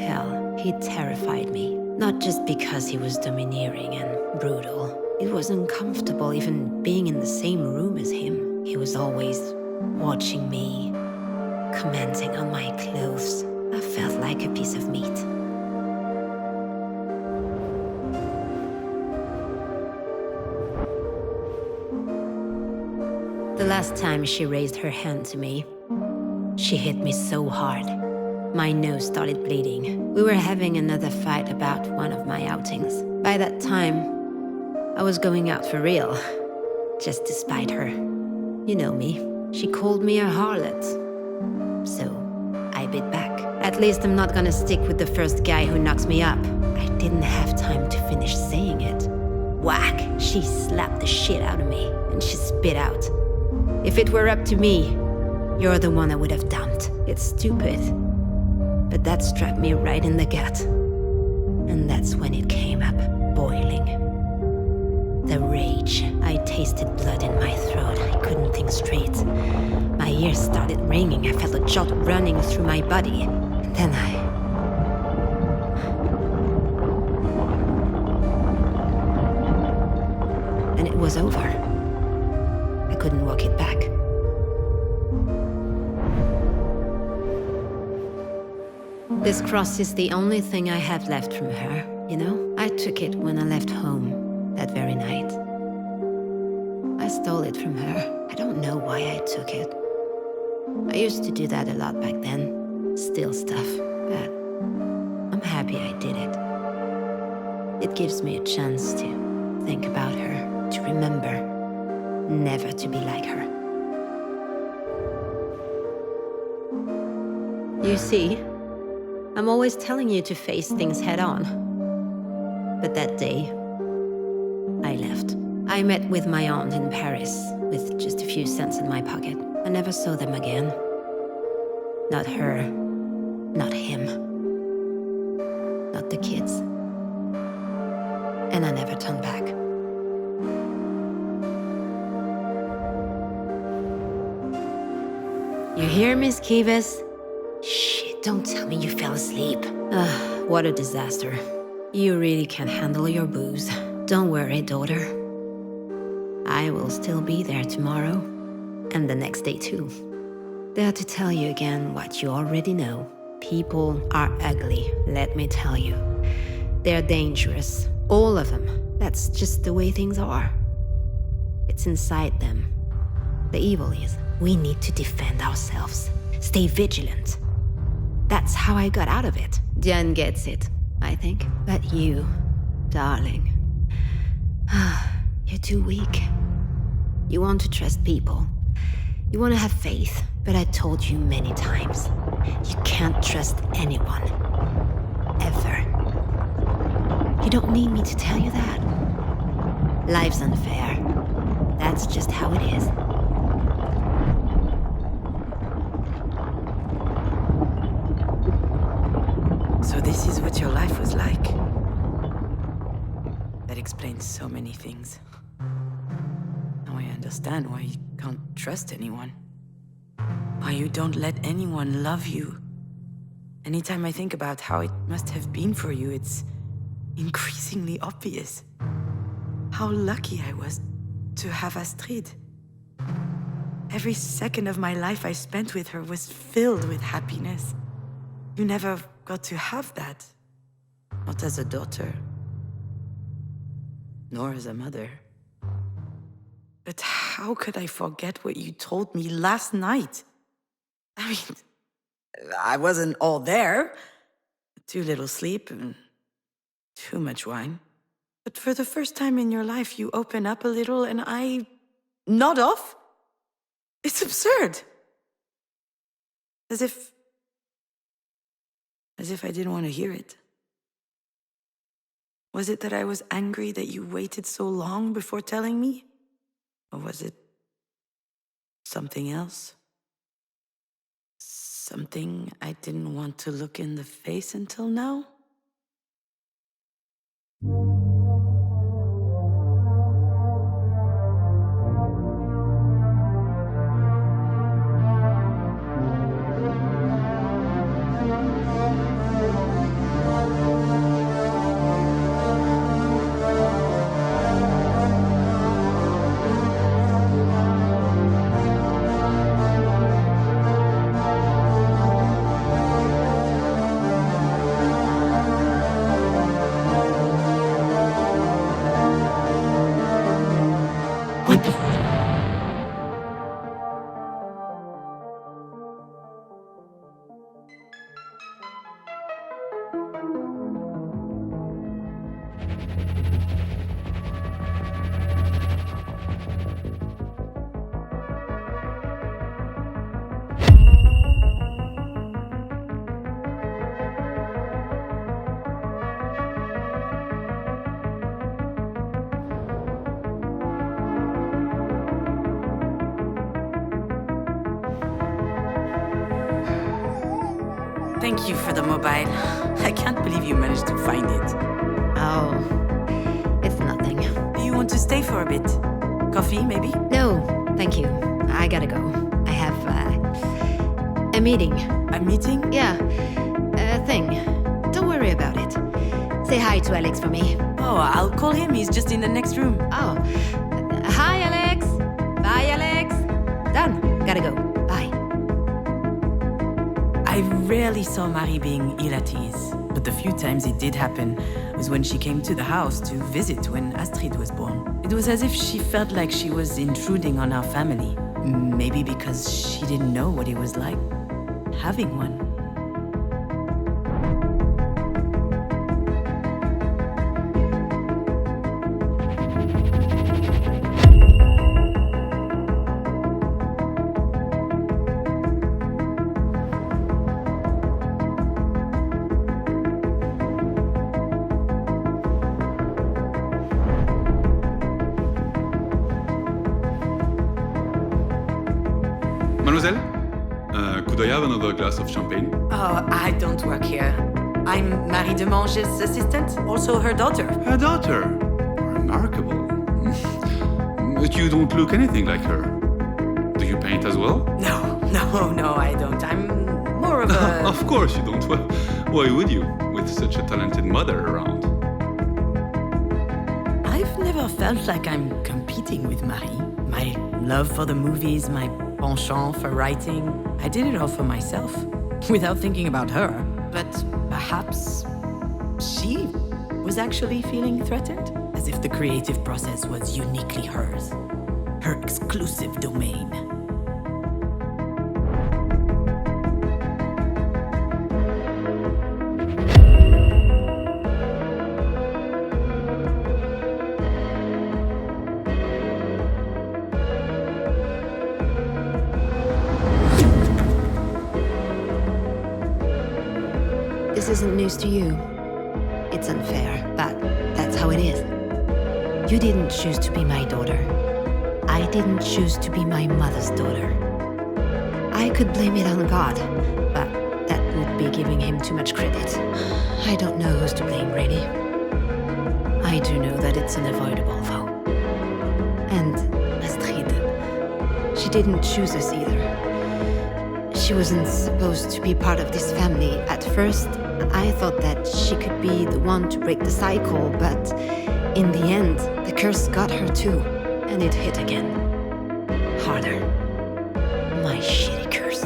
Hell, he terrified me. Not just because he was domineering and brutal. It was uncomfortable even being in the same room as him. He was always watching me, commenting on my clothes. I felt like a piece of meat. The last time she raised her hand to me, she hit me so hard. My nose started bleeding. We were having another fight about one of my outings. By that time, I was going out for real, just to spite her. You know me. She called me a harlot. So, I bit back. At least I'm not gonna stick with the first guy who knocks me up. I didn't have time to finish saying it. Whack! She slapped the shit out of me, and she spit out. "If it were up to me, you're the one I would have dumped." It's stupid, but that struck me right in the gut. And that's when it came up, boiling. The rage. I tasted blood in my throat. I couldn't think straight. My ears started ringing. I felt a jolt running through my body. And then And it was over. I couldn't walk it back. This cross is the only thing I have left from her, you know? I took it when I left home that very night. I stole it from her. I don't know why I took it. I used to do that a lot back then. Steal stuff, but I'm happy I did it. It gives me a chance to think about her, to remember never to be like her. You see, I'm always telling you to face things head on. But that day, I left. I met with my aunt in Paris, with just a few cents in my pocket. I never saw them again. Not her, not him, not the kids. And I never turned back. You hear, Miss Kivas? Shit, don't tell me you fell asleep. What a disaster. You really can't handle your booze. Don't worry, daughter. I will still be there tomorrow, and the next day too. There to tell you again what you already know. People are ugly, let me tell you. They're dangerous, all of them. That's just the way things are. It's inside them. The evil is, we need to defend ourselves. Stay vigilant. That's how I got out of it. Jan gets it, I think. But you, darling, you're too weak. You want to trust people. You want to have faith. But I told you many times, you can't trust anyone. Ever. You don't need me to tell you that. Life's unfair. That's just how it is. means so many things. Now I understand why you can't trust anyone. Why you don't let anyone love you. Anytime I think about how it must have been for you, it's increasingly obvious. How lucky I was to have Astrid. Every second of my life I spent with her was filled with happiness. You never got to have that. Not as a daughter. Nor as a mother. But how could I forget what you told me last night? I mean, I wasn't all there. Too little sleep and too much wine. But for the first time in your life, you open up a little and I nod off? It's absurd. As if I didn't want to hear it. Was it that I was angry that you waited so long before telling me? Or was it something else? Something I didn't want to look in the face until now? Thank you for the mobile. I can't believe you managed to find it. Oh, it's nothing. Do you want to stay for a bit? Coffee, maybe? No, thank you. I gotta go. I have, a meeting. A meeting? Yeah, a thing. Don't worry about it. Say hi to Alex for me. Oh, I'll call him. He's just in the next room. Oh, hi, Alex. Bye, Alex. Done. Gotta go. Bye. I rarely saw Marie being ill at ease, but the few times it did happen was when she came to the house to visit when Astrid was born. It was as if she felt like she was intruding on our family. Maybe because she didn't know what it was like having one. Mademoiselle, could I have another glass of champagne? Oh, I don't work here. I'm Marie Demange's assistant, also her daughter. Her daughter? Remarkable. But you don't look anything like her. Do you paint as well? No, I don't. I'm more of a... Of course you don't. Well, why would you, with such a talented mother around? I've never felt like I'm competing with Marie. My love for the movies, my penchant for writing, I did it all for myself, without thinking about her. But perhaps she was actually feeling threatened, as if the creative process was uniquely hers, her exclusive domain. This isn't news to you. It's unfair, but that's how it is. You didn't choose to be my daughter. I didn't choose to be my mother's daughter. I could blame it on God, but that would be giving him too much credit. I don't know who's to blame, really. I do know that it's unavoidable, though. And Astrid, she didn't choose us either. She wasn't supposed to be part of this family. At first, I thought that she could be the one to break the cycle, but in the end, the curse got her too, and it hit again. Harder. My shitty curse.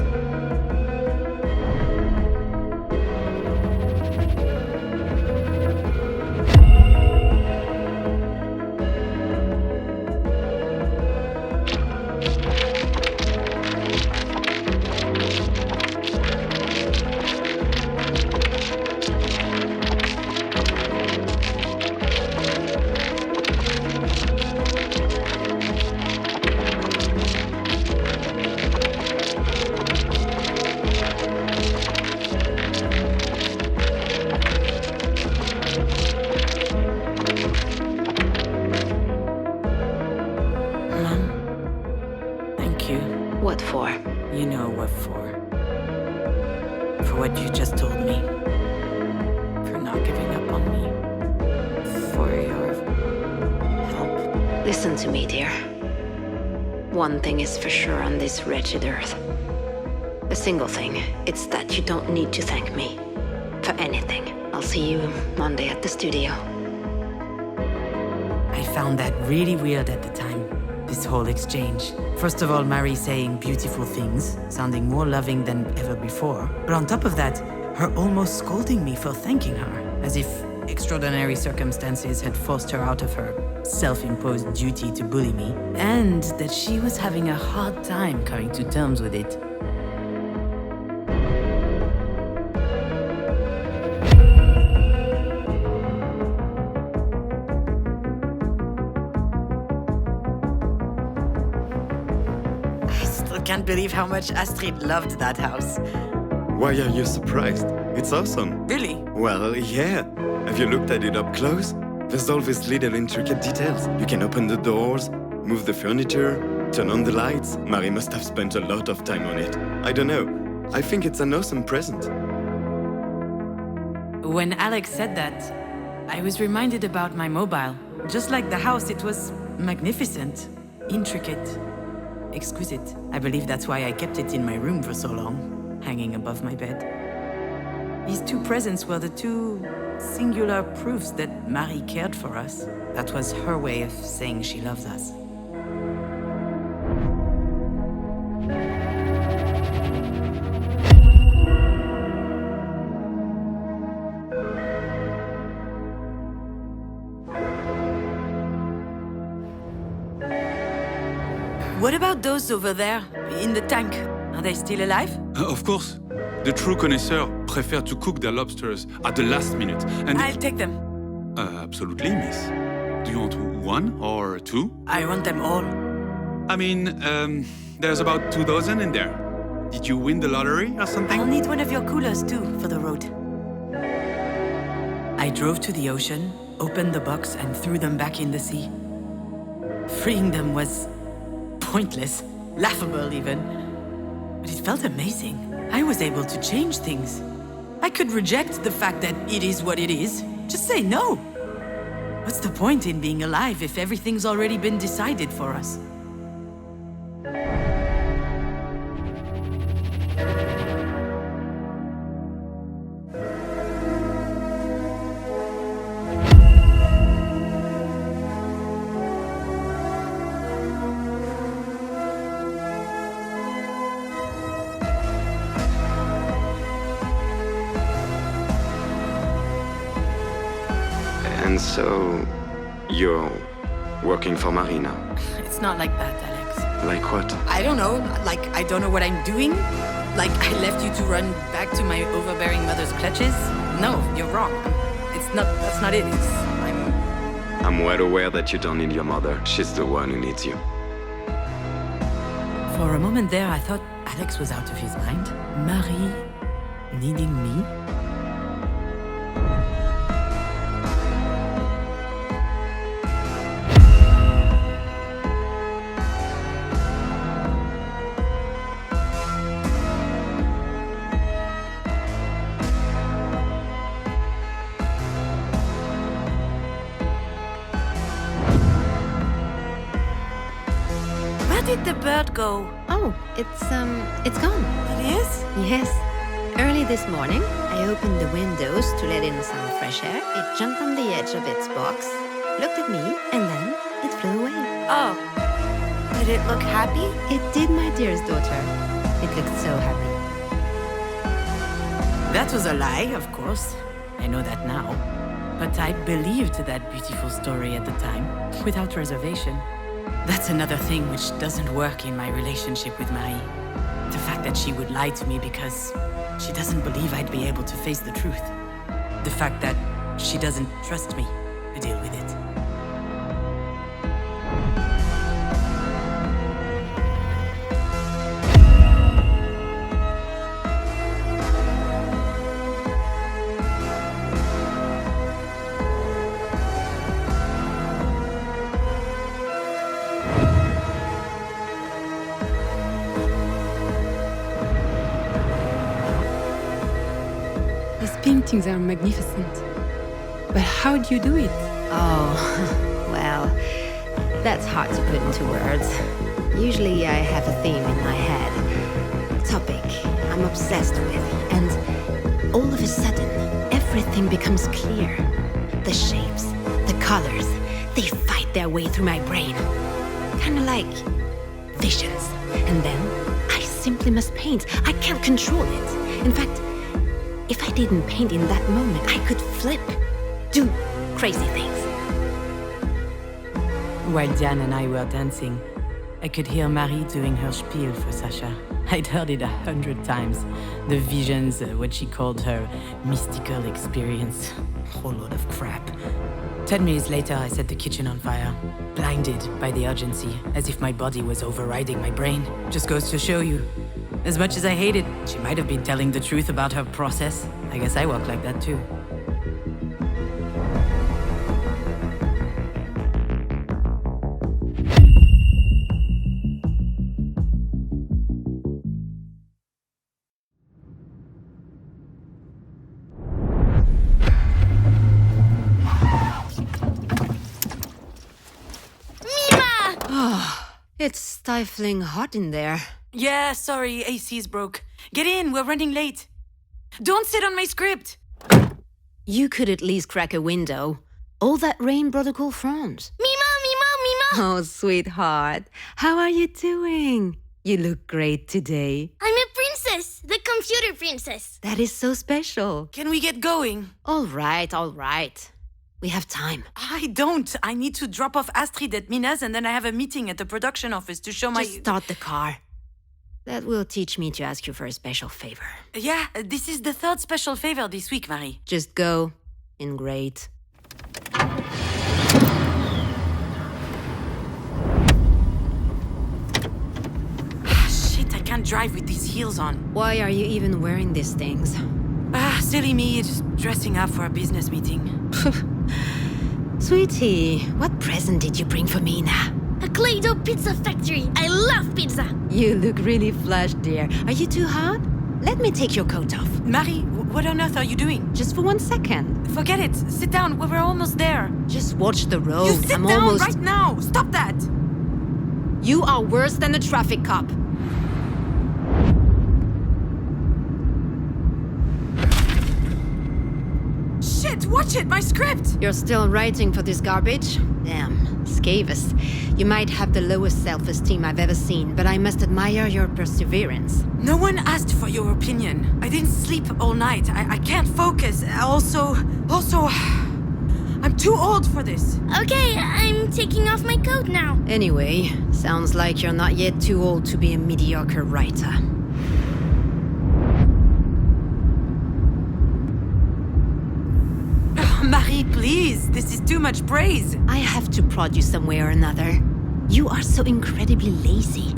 What for? You know what for. For what you just told me. For not giving up on me. For your help. Listen to me, dear. One thing is for sure on this wretched earth. A single thing, it's that you don't need to thank me. For anything. I'll see you Monday at the studio. I found that really weird at the time. This whole exchange. First of all, Marie saying beautiful things, sounding more loving than ever before. But on top of that, her almost scolding me for thanking her, as if extraordinary circumstances had forced her out of her self-imposed duty to bully me, and that she was having a hard time coming to terms with it. I can't believe how much Astrid loved that house. Why are you surprised? It's awesome. Really? Well, yeah. Have you looked at it up close? There's all these little intricate details. You can open the doors, move the furniture, turn on the lights. Marie must have spent a lot of time on it. I don't know. I think it's an awesome present. When Alex said that, I was reminded about my mobile. Just like the house, it was magnificent, intricate, exquisite. I believe that's why I kept it in my room for so long, hanging above my bed. These two presents were the two singular proofs that Marie cared for us. That was her way of saying she loves us. What about those over there, in the tank? Are they still alive? Of course. The true connoisseur prefer to cook their lobsters at the last minute. And I'll take them. Absolutely, miss. Do you want one or two? I want them all. I mean, there's about 2,000 in there. Did you win the lottery or something? I'll need one of your coolers too, for the road. I drove to the ocean, opened the box and threw them back in the sea. Freeing them was pointless, laughable even. But it felt amazing. I was able to change things. I could reject the fact that it is what it is. Just say no. What's the point in being alive if everything's already been decided for us? And so, you're working for Marie now? It's not like that, Alex. Like what? I don't know. Like, I don't know what I'm doing. Like, I left you to run back to my overbearing mother's clutches. No, you're wrong. That's not it. I'm well aware that you don't need your mother. She's the one who needs you. For a moment there, I thought Alex was out of his mind. Marie needing me? bird go? Oh, it's gone. It is? Yes. Early this morning, I opened the windows to let in some fresh air. It jumped on the edge of its box, looked at me, and then it flew away. Oh. Did it look happy? It did, my dearest daughter. It looked so happy. That was a lie, of course. I know that now. But I believed that beautiful story at the time, without reservation. That's another thing which doesn't work in my relationship with Marie. The fact that she would lie to me because she doesn't believe I'd be able to face the truth. The fact that she doesn't trust me to deal with it. Paintings are magnificent. But how do you do it? Oh, well, that's hard to put into words. Usually I have a theme in my head, a topic I'm obsessed with, and all of a sudden, everything becomes clear. The shapes, the colors, they fight their way through my brain. Kind of like visions. And then I simply must paint. I can't control it. In fact, if I didn't paint in that moment, I could flip, do crazy things. While Diane and I were dancing, I could hear Marie doing her spiel for Sasha. I'd heard it 100 times. The visions, what she called her mystical experience. A whole lot of crap. 10 minutes later, I set the kitchen on fire, blinded by the urgency, as if my body was overriding my brain. Just goes to show you. As much as I hate it, she might have been telling the truth about her process. I guess I work like that too. It's stifling hot in there. Yeah, sorry, AC's broke. Get in, we're running late. Don't sit on my script! You could at least crack a window. All that rain brought a cool front. Mima, Mima, Mima! Oh, sweetheart. How are you doing? You look great today. I'm a princess, the computer princess. That is so special. Can we get going? All right, all right. We have time. I don't. I need to drop off Astrid at Mina's and then I have a meeting at the production office to show my... Just start the car. That will teach me to ask you for a special favor. Yeah, this is the third special favor this week, Marie. Just go. In great. Shit, I can't drive with these heels on. Why are you even wearing these things? Silly me, just dressing up for a business meeting. Sweetie, what present did you bring for me now? A clay dough pizza factory. I love pizza. You look really flushed, dear. Are you too hot? Let me take your coat off. Marie, what on earth are you doing? Just for 1 second. Forget it. Sit down. We're almost there. Just watch the road. You sit I'm down almost... right now. Stop that. You are worse than a traffic cop. Shit, watch it, my script! You're still writing for this garbage? Damn, Scavis. You might have the lowest self-esteem I've ever seen, but I must admire your perseverance. No one asked for your opinion. I didn't sleep all night. I can't focus. Also, I'm too old for this. Okay, I'm taking off my coat now. Anyway, sounds like you're not yet too old to be a mediocre writer. Marie, please. This is too much praise. I have to prod you some way or another. You are so incredibly lazy.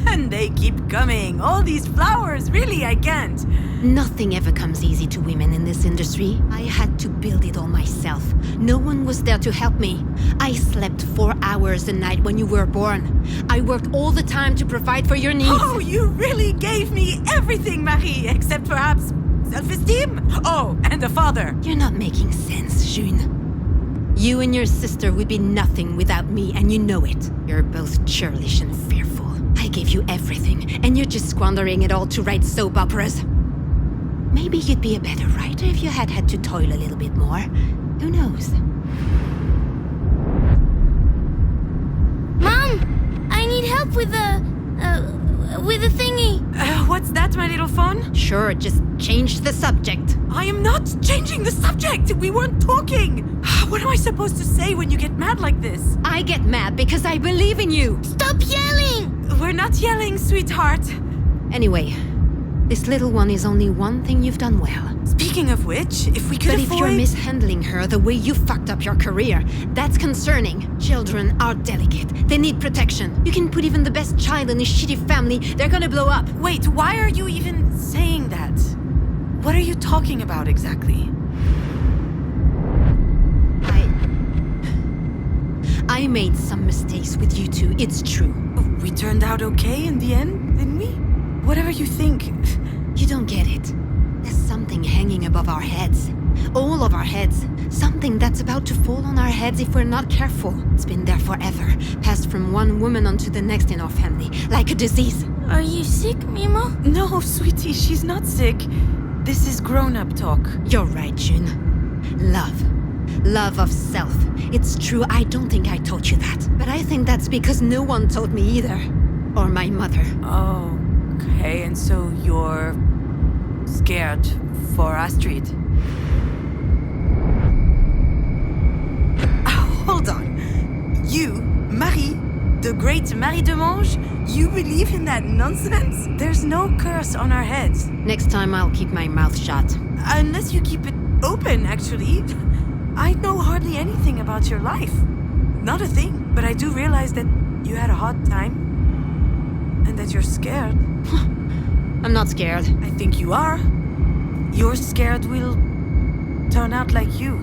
And they keep coming. All these flowers. Really, I can't. Nothing ever comes easy to women in this industry. I had to build it all myself. No one was there to help me. I slept 4 hours a night when you were born. I worked all the time to provide for your needs. Oh, you really gave me everything, Marie, except perhaps self-esteem? Oh, and a father. You're not making sense, June. You and your sister would be nothing without me, and you know it. You're both churlish and fearful. I gave you everything, and you're just squandering it all to write soap operas. Maybe you'd be a better writer if you had had to toil a little bit more. Who knows? Mom! I need help with the thingy. What's that, my little phone? Sure, just change the subject. I am not changing the subject! We weren't talking! What am I supposed to say when you get mad like this? I get mad because I believe in you. Stop yelling! We're not yelling, sweetheart. Anyway, this little one is only one thing you've done well. Speaking of which, if we could But avoid... if you're mishandling her the way you fucked up your career, that's concerning. Children are delicate. They need protection. You can put even the best child in a shitty family, they're gonna blow up. Wait, why are you even saying that? What are you talking about exactly? I made some mistakes with you two, it's true. We turned out okay in the end, didn't we? Whatever you think. You don't get it. There's something hanging above our heads. All of our heads. Something that's about to fall on our heads if we're not careful. It's been there forever, passed from one woman onto the next in our family, like a disease. Are you sick, Mimo? No, sweetie, she's not sick. This is grown-up talk. You're right, June. Love. Love of self. It's true, I don't think I taught you that. But I think that's because no one taught me either. Or my mother. Oh, okay, and so you're... scared for Astrid? Hold on. You, Marie, the great Marie de Mange, you believe in that nonsense? There's no curse on our heads. Next time I'll keep my mouth shut. Unless you keep it open, actually. I know hardly anything about your life. Not a thing. But I do realize that you had a hard time. And that you're scared. I'm not scared. I think you are. You're scared we'll turn out like you.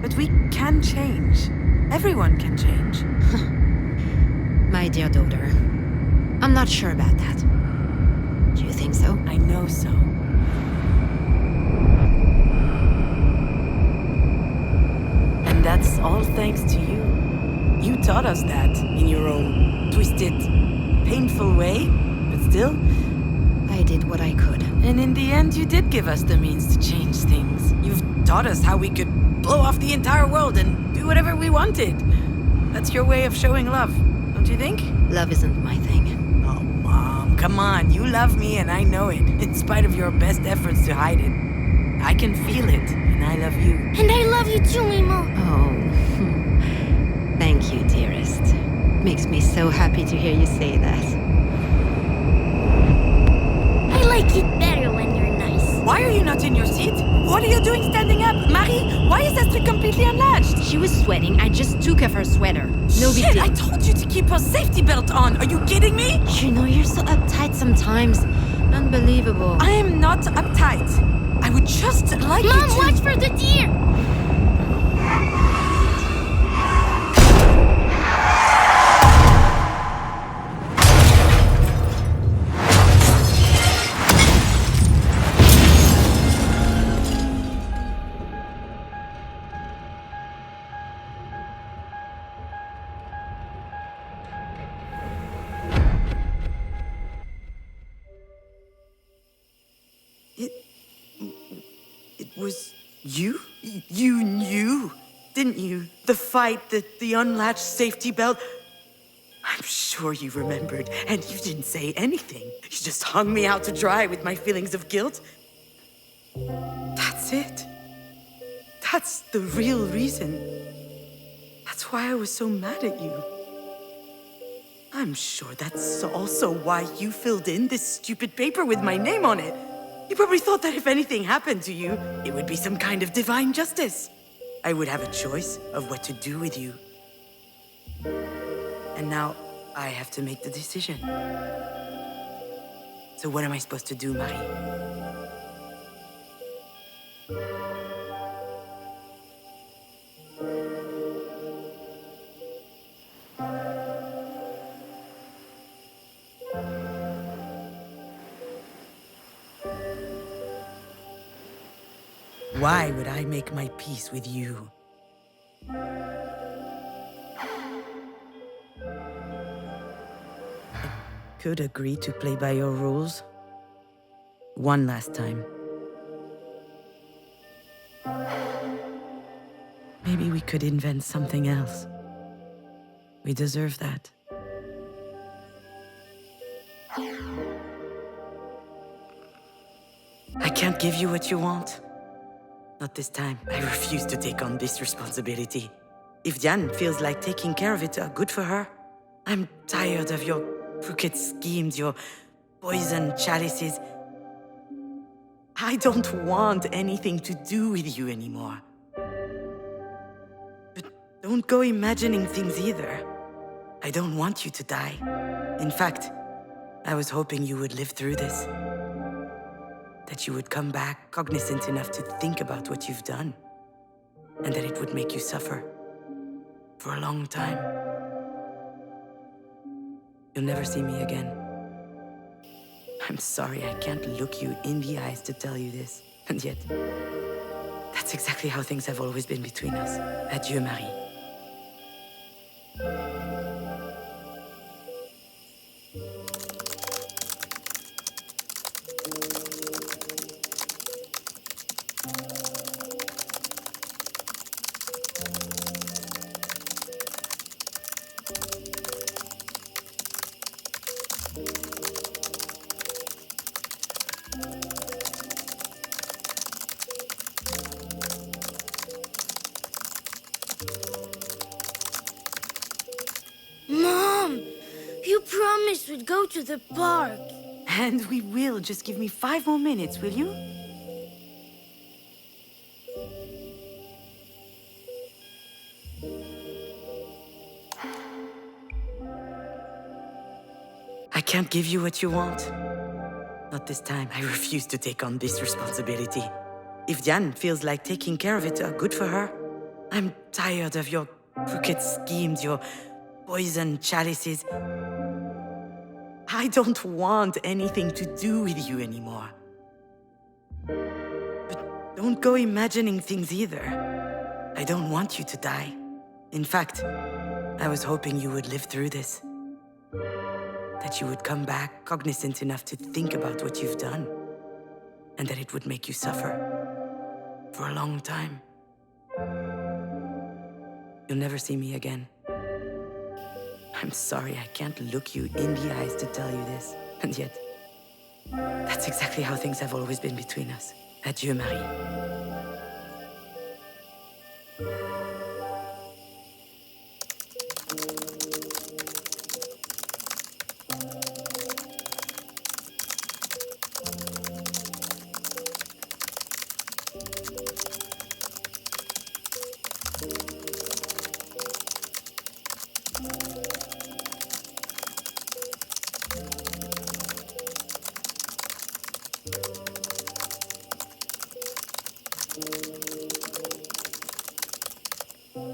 But we can change. Everyone can change. My dear daughter, I'm not sure about that. Do you think so? I know so. And that's all thanks to you. You taught us that in your own twisted, painful way, but still... I did what I could. And in the end, you did give us the means to change things. You've taught us how we could blow off the entire world and do whatever we wanted. That's your way of showing love, don't you think? Love isn't my thing. Oh, Mom, come on. You love me and I know it, in spite of your best efforts to hide it. I can feel it, and I love you. And I love you too, Mimo. Oh, thank you, dearest. Makes me so happy to hear you say that. I like it better when you're nice. Why are you not in your seat? What are you doing standing up? Marie, why is Astrid completely unlatched? She was sweating. I just took off her sweater. No big Shit, deal. I told you to keep her safety belt on. Are you kidding me? You know, you're so uptight sometimes. Unbelievable. I am not uptight. I would just like you Mom, to... watch for the deer! It was you? You knew, didn't you? The fight, the unlatched safety belt. I'm sure you remembered, and you didn't say anything. You just hung me out to dry with my feelings of guilt. That's it. That's the real reason. That's why I was so mad at you. I'm sure that's also why you filled in this stupid paper with my name on it. You probably thought that if anything happened to you, it would be some kind of divine justice. I would have a choice of what to do with you. And now, I have to make the decision. So what am I supposed to do, Marie? Why would I make my peace with you? could agree to play by your rules. One last time. Maybe we could invent something else. We deserve that. I can't give you what you want. Not this time. I refuse to take on this responsibility. If Diane feels like taking care of it, good for her. I'm tired of your crooked schemes, your poison chalices. I don't want anything to do with you anymore. But don't go imagining things either. I don't want you to die. In fact, I was hoping you would live through this. That you would come back cognizant enough to think about what you've done. And that it would make you suffer. For a long time. You'll never see me again. I'm sorry I can't look you in the eyes to tell you this. And yet, that's exactly how things have always been between us. Adieu, Marie. Mom, you promised we'd go to the park. And we will. Just give me 5 more minutes, will you? I can't give you what you want. Not this time. I refuse to take on this responsibility. If Diane feels like taking care of it, good for her. I'm tired of your crooked schemes, your poison chalices. I don't want anything to do with you anymore. But don't go imagining things either. I don't want you to die. In fact, I was hoping you would live through this. That you would come back cognizant enough to think about what you've done. And that it would make you suffer. For a long time. You'll never see me again. I'm sorry I can't look you in the eyes to tell you this. And yet, that's exactly how things have always been between us. Adieu, Marie.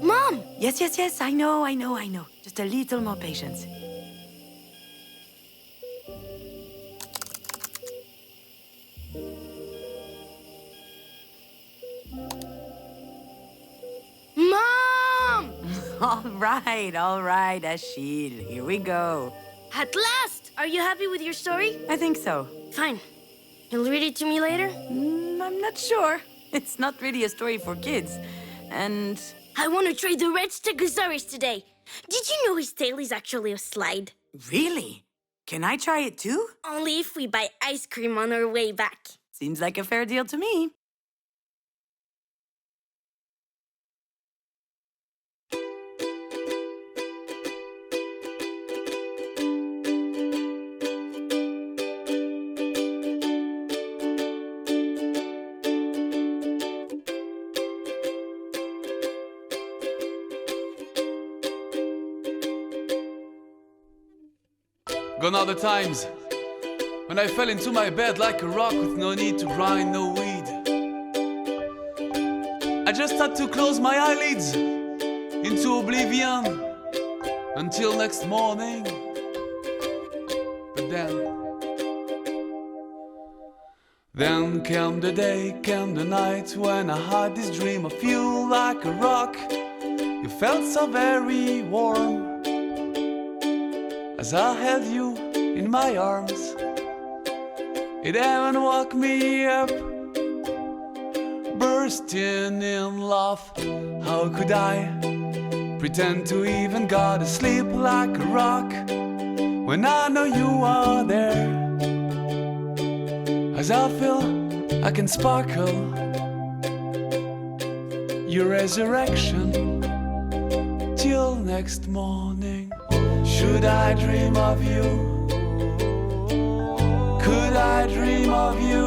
Mom! Yes, I know. Just a little more patience. Mom! All right, Achille. Here we go. At last! Are you happy with your story? I think so. Fine. You'll read it to me later? I'm not sure. It's not really a story for kids. And... I want to try the red Stegosaurus today. Did you know his tail is actually a slide? Really? Can I try it too? Only if we buy ice cream on our way back. Seems like a fair deal to me. Gone are the times when I fell into my bed like a rock with no need to grind, no weed. I just had to close my eyelids into oblivion until next morning. But then came the day, came the night when I had this dream of you like a rock. You felt so very warm as I held you in my arms. It even woke me up, bursting in love. How could I pretend to even go to sleep like a rock when I know you are there? As I feel I can sparkle your resurrection till next morning. Should I dream of you? Could I dream of you?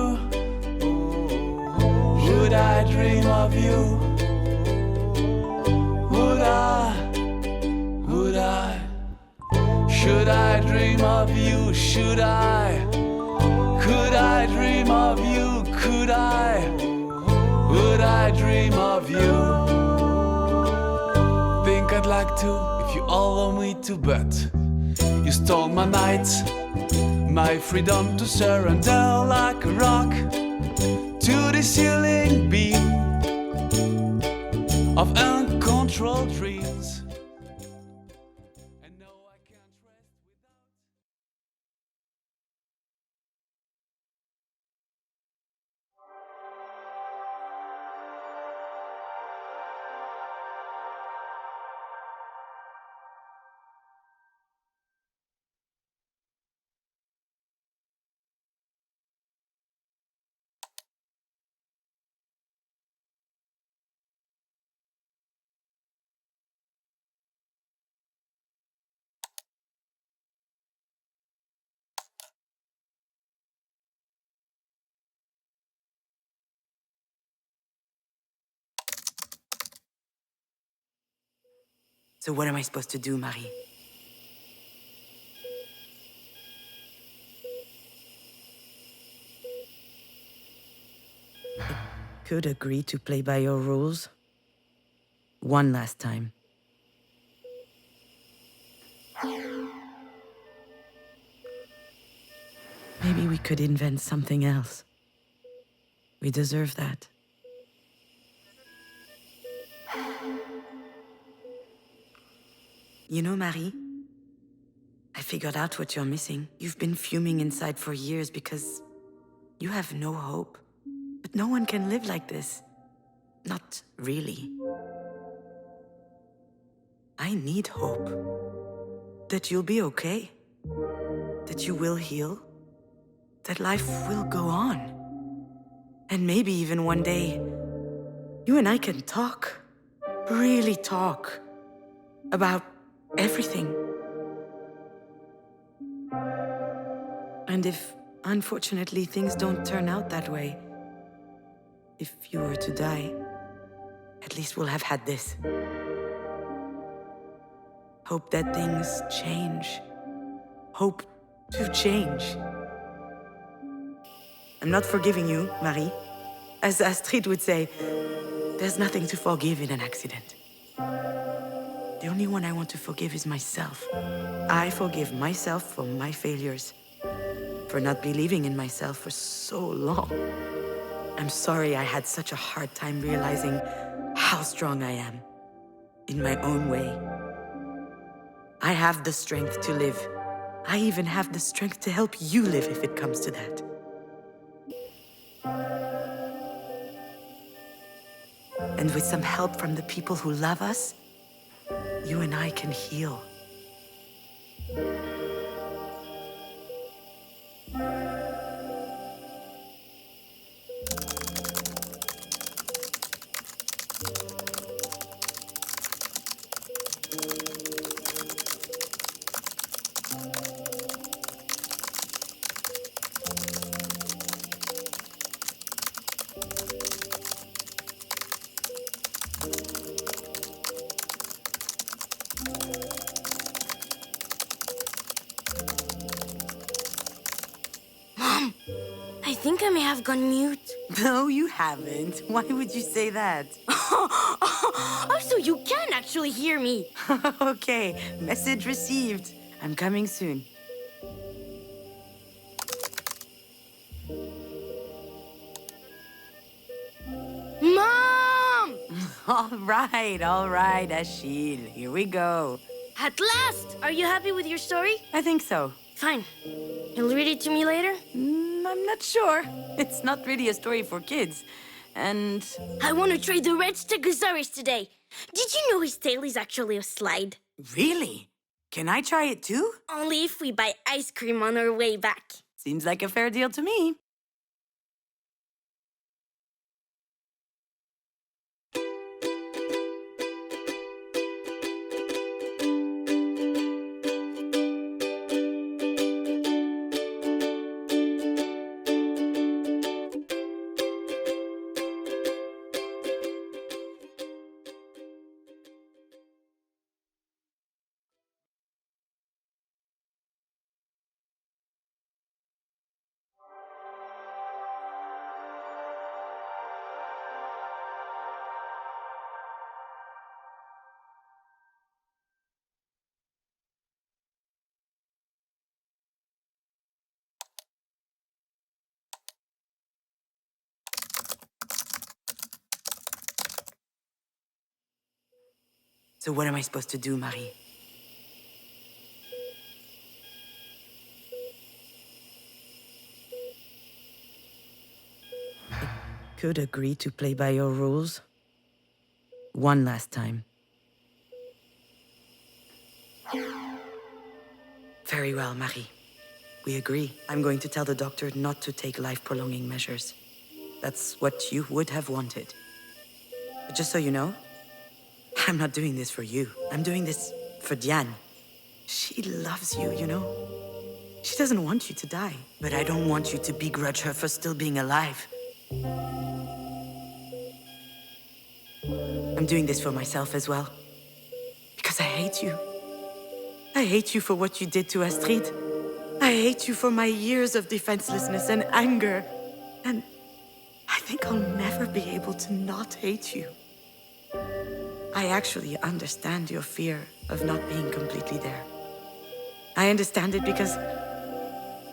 Should I dream of you? Would I? Would I? Should I dream of you? Should I? Could I dream of you? Could I? Would I dream of you? Think I'd like to if you allow me to, but you stole my nights, my freedom to surrender like a rock to the ceiling beam of uncontrolled dreams. And no, I can't rest without. So what am I supposed to do, Marie? I could agree to play by your rules. One last time. Maybe we could invent something else. We deserve that. You know, Marie, I figured out what you're missing. You've been fuming inside for years because you have no hope. But no one can live like this. Not really. I need hope. That you'll be okay. That you will heal. That life will go on. And maybe even one day, you and I can talk. Really talk. About everything. And if, unfortunately, things don't turn out that way, if you were to die, at least we'll have had this. Hope that things change. Hope to change. I'm not forgiving you, Marie. As Astrid would say, there's nothing to forgive in an accident. The only one I want to forgive is myself. I forgive myself for my failures, for not believing in myself for so long. I'm sorry I had such a hard time realizing how strong I am, in my own way. I have the strength to live. I even have the strength to help you live if it comes to that. And with some help from the people who love us, you and I can heal. I think I may have gone mute. No, you haven't. Why would you say that? Oh, so you can actually hear me. Okay, message received. I'm coming soon. Mom! All right, Achille. Here we go. At last! Are you happy with your story? I think so. Fine. You'll read it to me later? I'm not sure. It's not really a story for kids. And I want to try the red Stegosaurus today. Did you know his tail is actually a slide? really? Can I try it too? Only if we buy ice cream on our way back. Seems like a fair deal to me. So what am I supposed to do, Marie? I could agree to play by your rules. One last time. Very well, Marie. We agree. I'm going to tell the doctor not to take life-prolonging measures. That's what you would have wanted. But just so you know, I'm not doing this for you. I'm doing this for Diane. She loves you, you know? She doesn't want you to die. But I don't want you to begrudge her for still being alive. I'm doing this for myself as well. Because I hate you. I hate you for what you did to Astrid. I hate you for my years of defenselessness and anger. And I think I'll never be able to not hate you. I actually understand your fear of not being completely there. I understand it because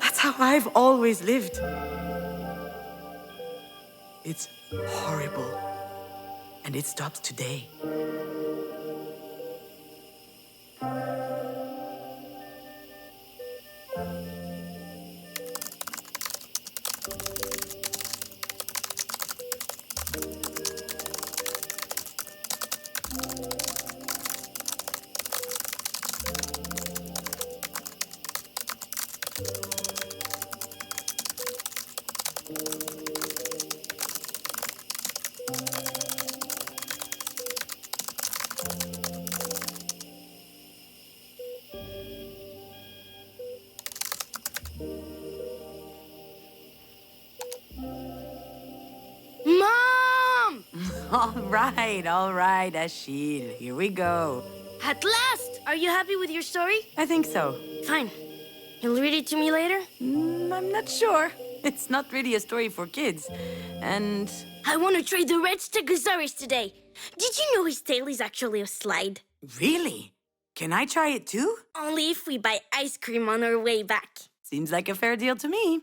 that's how I've always lived. It's horrible. And it stops today. Mom! All right, Achille. Here we go. At last! Are you happy with your story? I think so. Fine. You'll read it to me later? I'm not sure. It's not really a story for kids. And I want to try the red Stegosaurus today. Did you know his tail is actually a slide? really? Can I try it too? Only if we buy ice cream on our way back. Seems like a fair deal to me.